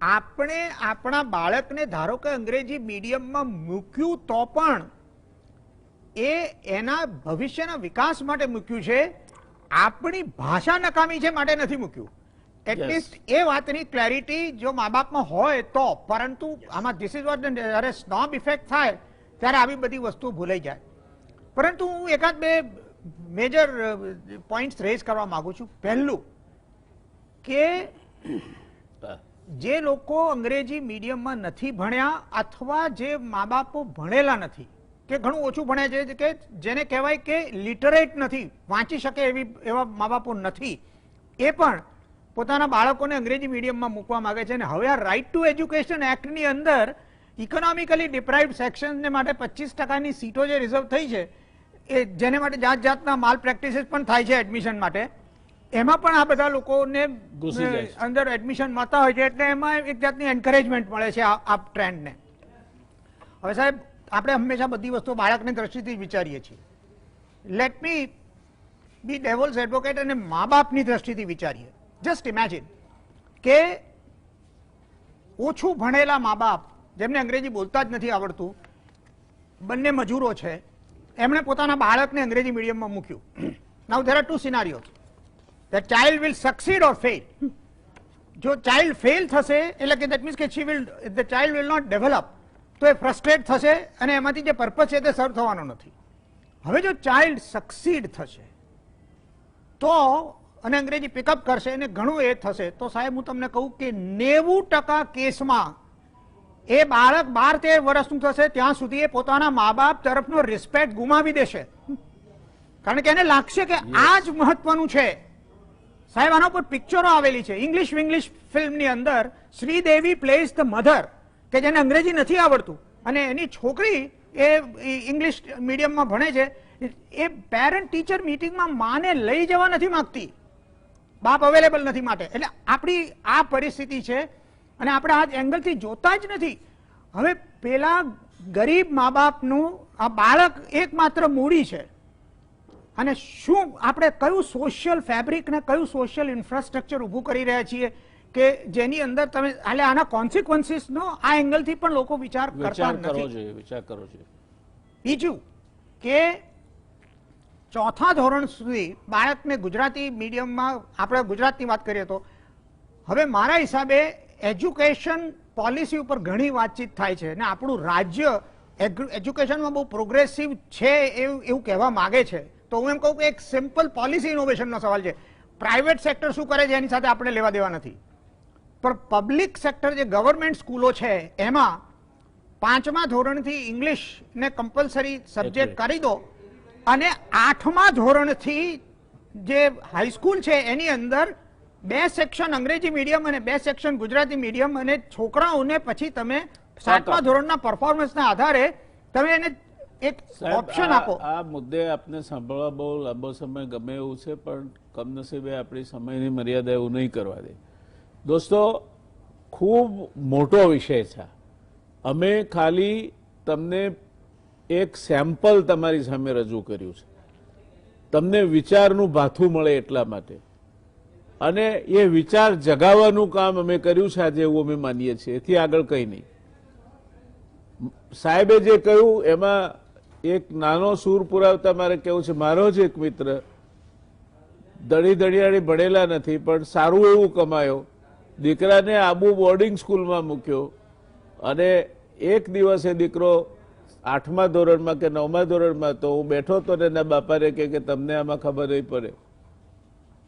આપણે આપણા બાળકને ધારો કે અંગ્રેજી મીડિયમમાં મૂક્યું તો પણ એ એના ભવિષ્યના વિકાસ માટે મૂક્યું છે, આપણી ભાષા નકામી છે માટે નથી મૂક્યું. એટલીસ્ટ એ વાતની ક્લેરિટી જો મા બાપમાં હોય તો. પરંતુ આમાં ધીસ ઇઝ વોટ જ્યારે સ્નોબ ઇફેક્ટ થાય ત્યારે આવી બધી વસ્તુઓ ભૂલાઈ જાય. પરંતુ હું એકાદ બે મેજર પોઈન્ટ્સ રેઝ કરવા માંગુ છું. પહેલું કે જે લોકો અંગ્રેજી મીડિયમમાં નથી ભણ્યા અથવા જે મા બાપો ભણેલા નથી કે ઘણું ઓછું ભણ્યા છે કે જેને કહેવાય કે લિટરેટ નથી, વાંચી શકે એવા મા બાપો નથી, એ પણ પોતાના બાળકોને અંગ્રેજી મીડિયમમાં મૂકવા માંગે છે. અને હવે આ રાઇટ ટુ એજ્યુકેશન એક્ટની અંદર ઇકોનોમિકલી ડિપ્રાઇવ્ડ સેક્શનને માટે 25% સીટો જે રિઝર્વ થઈ છે એ જેને માટે જાત જાતના માલ પ્રેક્ટિસીસ પણ થાય છે એડમિશન માટે, એમાં પણ આ બધા લોકોને અંદર એડમિશન મળતા હોય છે. એટલે એમાં એક જાતની એન્કરેજમેન્ટ મળે છે આ ટ્રેન્ડને. હવે સાહેબ આપણે હંમેશા બધી વસ્તુઓ બાળકની દ્રષ્ટિથી જ વિચારીએ છીએ. લેટ મી બી ડેવલ્સ એડવોકેટ અને મા બાપની દ્રષ્ટિથી વિચારીએ. જસ્ટ ઇમેજિન કે ઓછું ભણેલા મા બાપ જેમને અંગ્રેજી બોલતા જ નથી આવડતું, બંને મજૂરો છે, એમણે પોતાના બાળકને અંગ્રેજી મીડિયમમાં મૂક્યું. Now there are two scenarios. The child will succeed or fail. જો ચાઇલ્ડ ફેલ થશે એટલે કે દેટ મીન્સ કે the child will not develop, તો એ ફ્રસ્ટ્રેટ થશે અને એમાંથી જે પર્પઝ છે તે સર્વ થવાનો નથી. હવે જો ચાઇલ્ડ સક્સીડ થશે તો અને અંગ્રેજી પિકઅપ કરશે અને ઘણું એ થશે તો સાહેબ હું તમને કહું કે 90% કેસમાં એ બાળક 12-13 વર્ષનું થશે ત્યાં સુધી એ પોતાના મા બાપ તરફનો રિસ્પેક્ટ ગુમાવી દેશે. કારણ કે એને લાગશે કે આ જ મહત્વનું છે. સાહેબ આના ઉપર પિક્ચરો આવેલી છે. ઇંગ્લિશ ફિલ્મની અંદર શ્રીદેવી પ્લેઝ ધ મધર કે જેને અંગ્રેજી નથી આવડતું અને એની છોકરી એ ઇંગ્લિશ મીડિયમમાં ભણે છે. એ પેરેન્ટ ટીચર મીટિંગમાં માને લઈ જવા નથી માંગતી, બાપ અવેલેબલ નથી માટે. એટલે આપણી આ પરિસ્થિતિ છે અને આપણે આ એંગલથી જોતા જ નથી. હવે પેલા ગરીબ મા બાપનું આ બાળક એકમાત્ર મૂડી છે અને શું આપણે કયું સોશિયલ ફેબ્રિક ને કયું સોશિયલ ઇન્ફ્રાસ્ટ્રક્ચર ઊભું કરી રહ્યા છીએ કે જેની અંદર તમે એટલે આના કોન્સિક્વન્સીસનો આ એંગલથી પણ લોકો વિચાર કરતા નથી. બીજું કે ચોથા ધોરણ સુધી બાળકને ગુજરાતી મીડિયમમાં, આપણે ગુજરાતની વાત કરીએ તો હવે મારા હિસાબે એજ્યુકેશન પોલિસી ઉપર ઘણી વાતચીત થાય છે અને આપણું રાજ્ય એજ્યુકેશનમાં બહુ પ્રોગ્રેસિવ છે એવું કહેવા માંગે છે. તો હું એમ કહું કે એક સિમ્પલ પોલિસી ઇનોવેશનનો સવાલ છે. પ્રાઇવેટ સેક્ટર શું કરે છે એની સાથે આપણે લેવા દેવા નથી, પણ પબ્લિક સેક્ટર જે ગવર્મેન્ટ સ્કૂલો છે એમાં 5મા ધોરણથી ઇંગ્લિશને કમ્પલસરી સબ્જેક્ટ કરી દો અને 8મા ધોરણથી જે હાઈસ્કૂલ છે એની અંદર 2 સેક્શન અંગ્રેજી મીડિયમ અને 2 સેક્શન ગુજરાતી મીડિયમ, અને છોકરાઓને પછી તમે 7મા ધોરણના પરફોર્મન્સના આધારે તમે એને એક ઓપ્શન આપો. આ મુદ્દે આપને સાંભળવા બહુ લાંબો સમય ગમે એવું છે, પણ કમનસીબે આપણી સમયની મર્યાદા એવું નહીં કરવા દે. દોસ્તો, ખૂબ મોટો વિષય છે. અમે ખાલી તમને એક સેમ્પલ તમારી સામે રજૂ કર્યું છે, તમને વિચારનું ભાથું મળે એટલા માટે, અને એ વિચાર જગાવવાનું કામ અમે કર્યું છે આજે એવું અમે માનીએ છીએ. એથી આગળ કંઈ નહીં. સાહેબે જે કહ્યું એમાં એક નાનો સૂર પુરાવતા મારે કેવું છે, મારો જ એક મિત્ર દડી દડિયાળી ભણેલા નથી પણ સારું એવું કમાયો, દીકરાને આબુ બોર્ડિંગ સ્કૂલમાં મૂક્યો અને એક દિવસે દીકરો 8મા ધોરણમાં કે 9મા ધોરણમાં તો હું બેઠો તો એના બાપાને કે તમને આમાં ખબર નહીં પડે,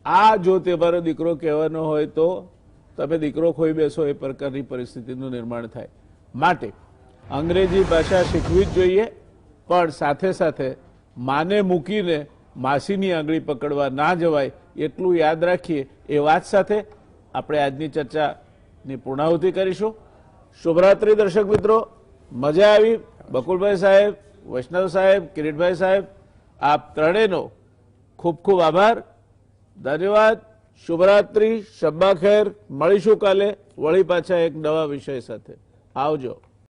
આ જો તમારો દીકરો કહેવાનો હોય તો તમે દીકરો ખોઈ બેસો એ પ્રકારની પરિસ્થિતિનું નિર્માણ થાય. માટે અંગ્રેજી ભાષા શીખવી જ જોઈએ, પણ સાથે સાથે માને મૂકીને માસીની આંગળી પકડવા ના જવાય એટલું યાદ રાખીએ. એ વાત સાથે આપણે આજની ચર્ચાની પૂર્ણાહુતિ કરીશું. શુભરાત્રી દર્શક મિત્રો, મજા આવી. બકુલભાઈ સાહેબ, વૈષ્ણવ સાહેબ, કિરીટભાઈ સાહેબ, આપ ત્રણેયનો ખૂબ ખૂબ આભાર, ધન્યવાદ. શુભરાત્રી, શબ્બા ખેર. મળીશું કાલે વળી પાછા એક નવા વિષય સાથે. આવજો.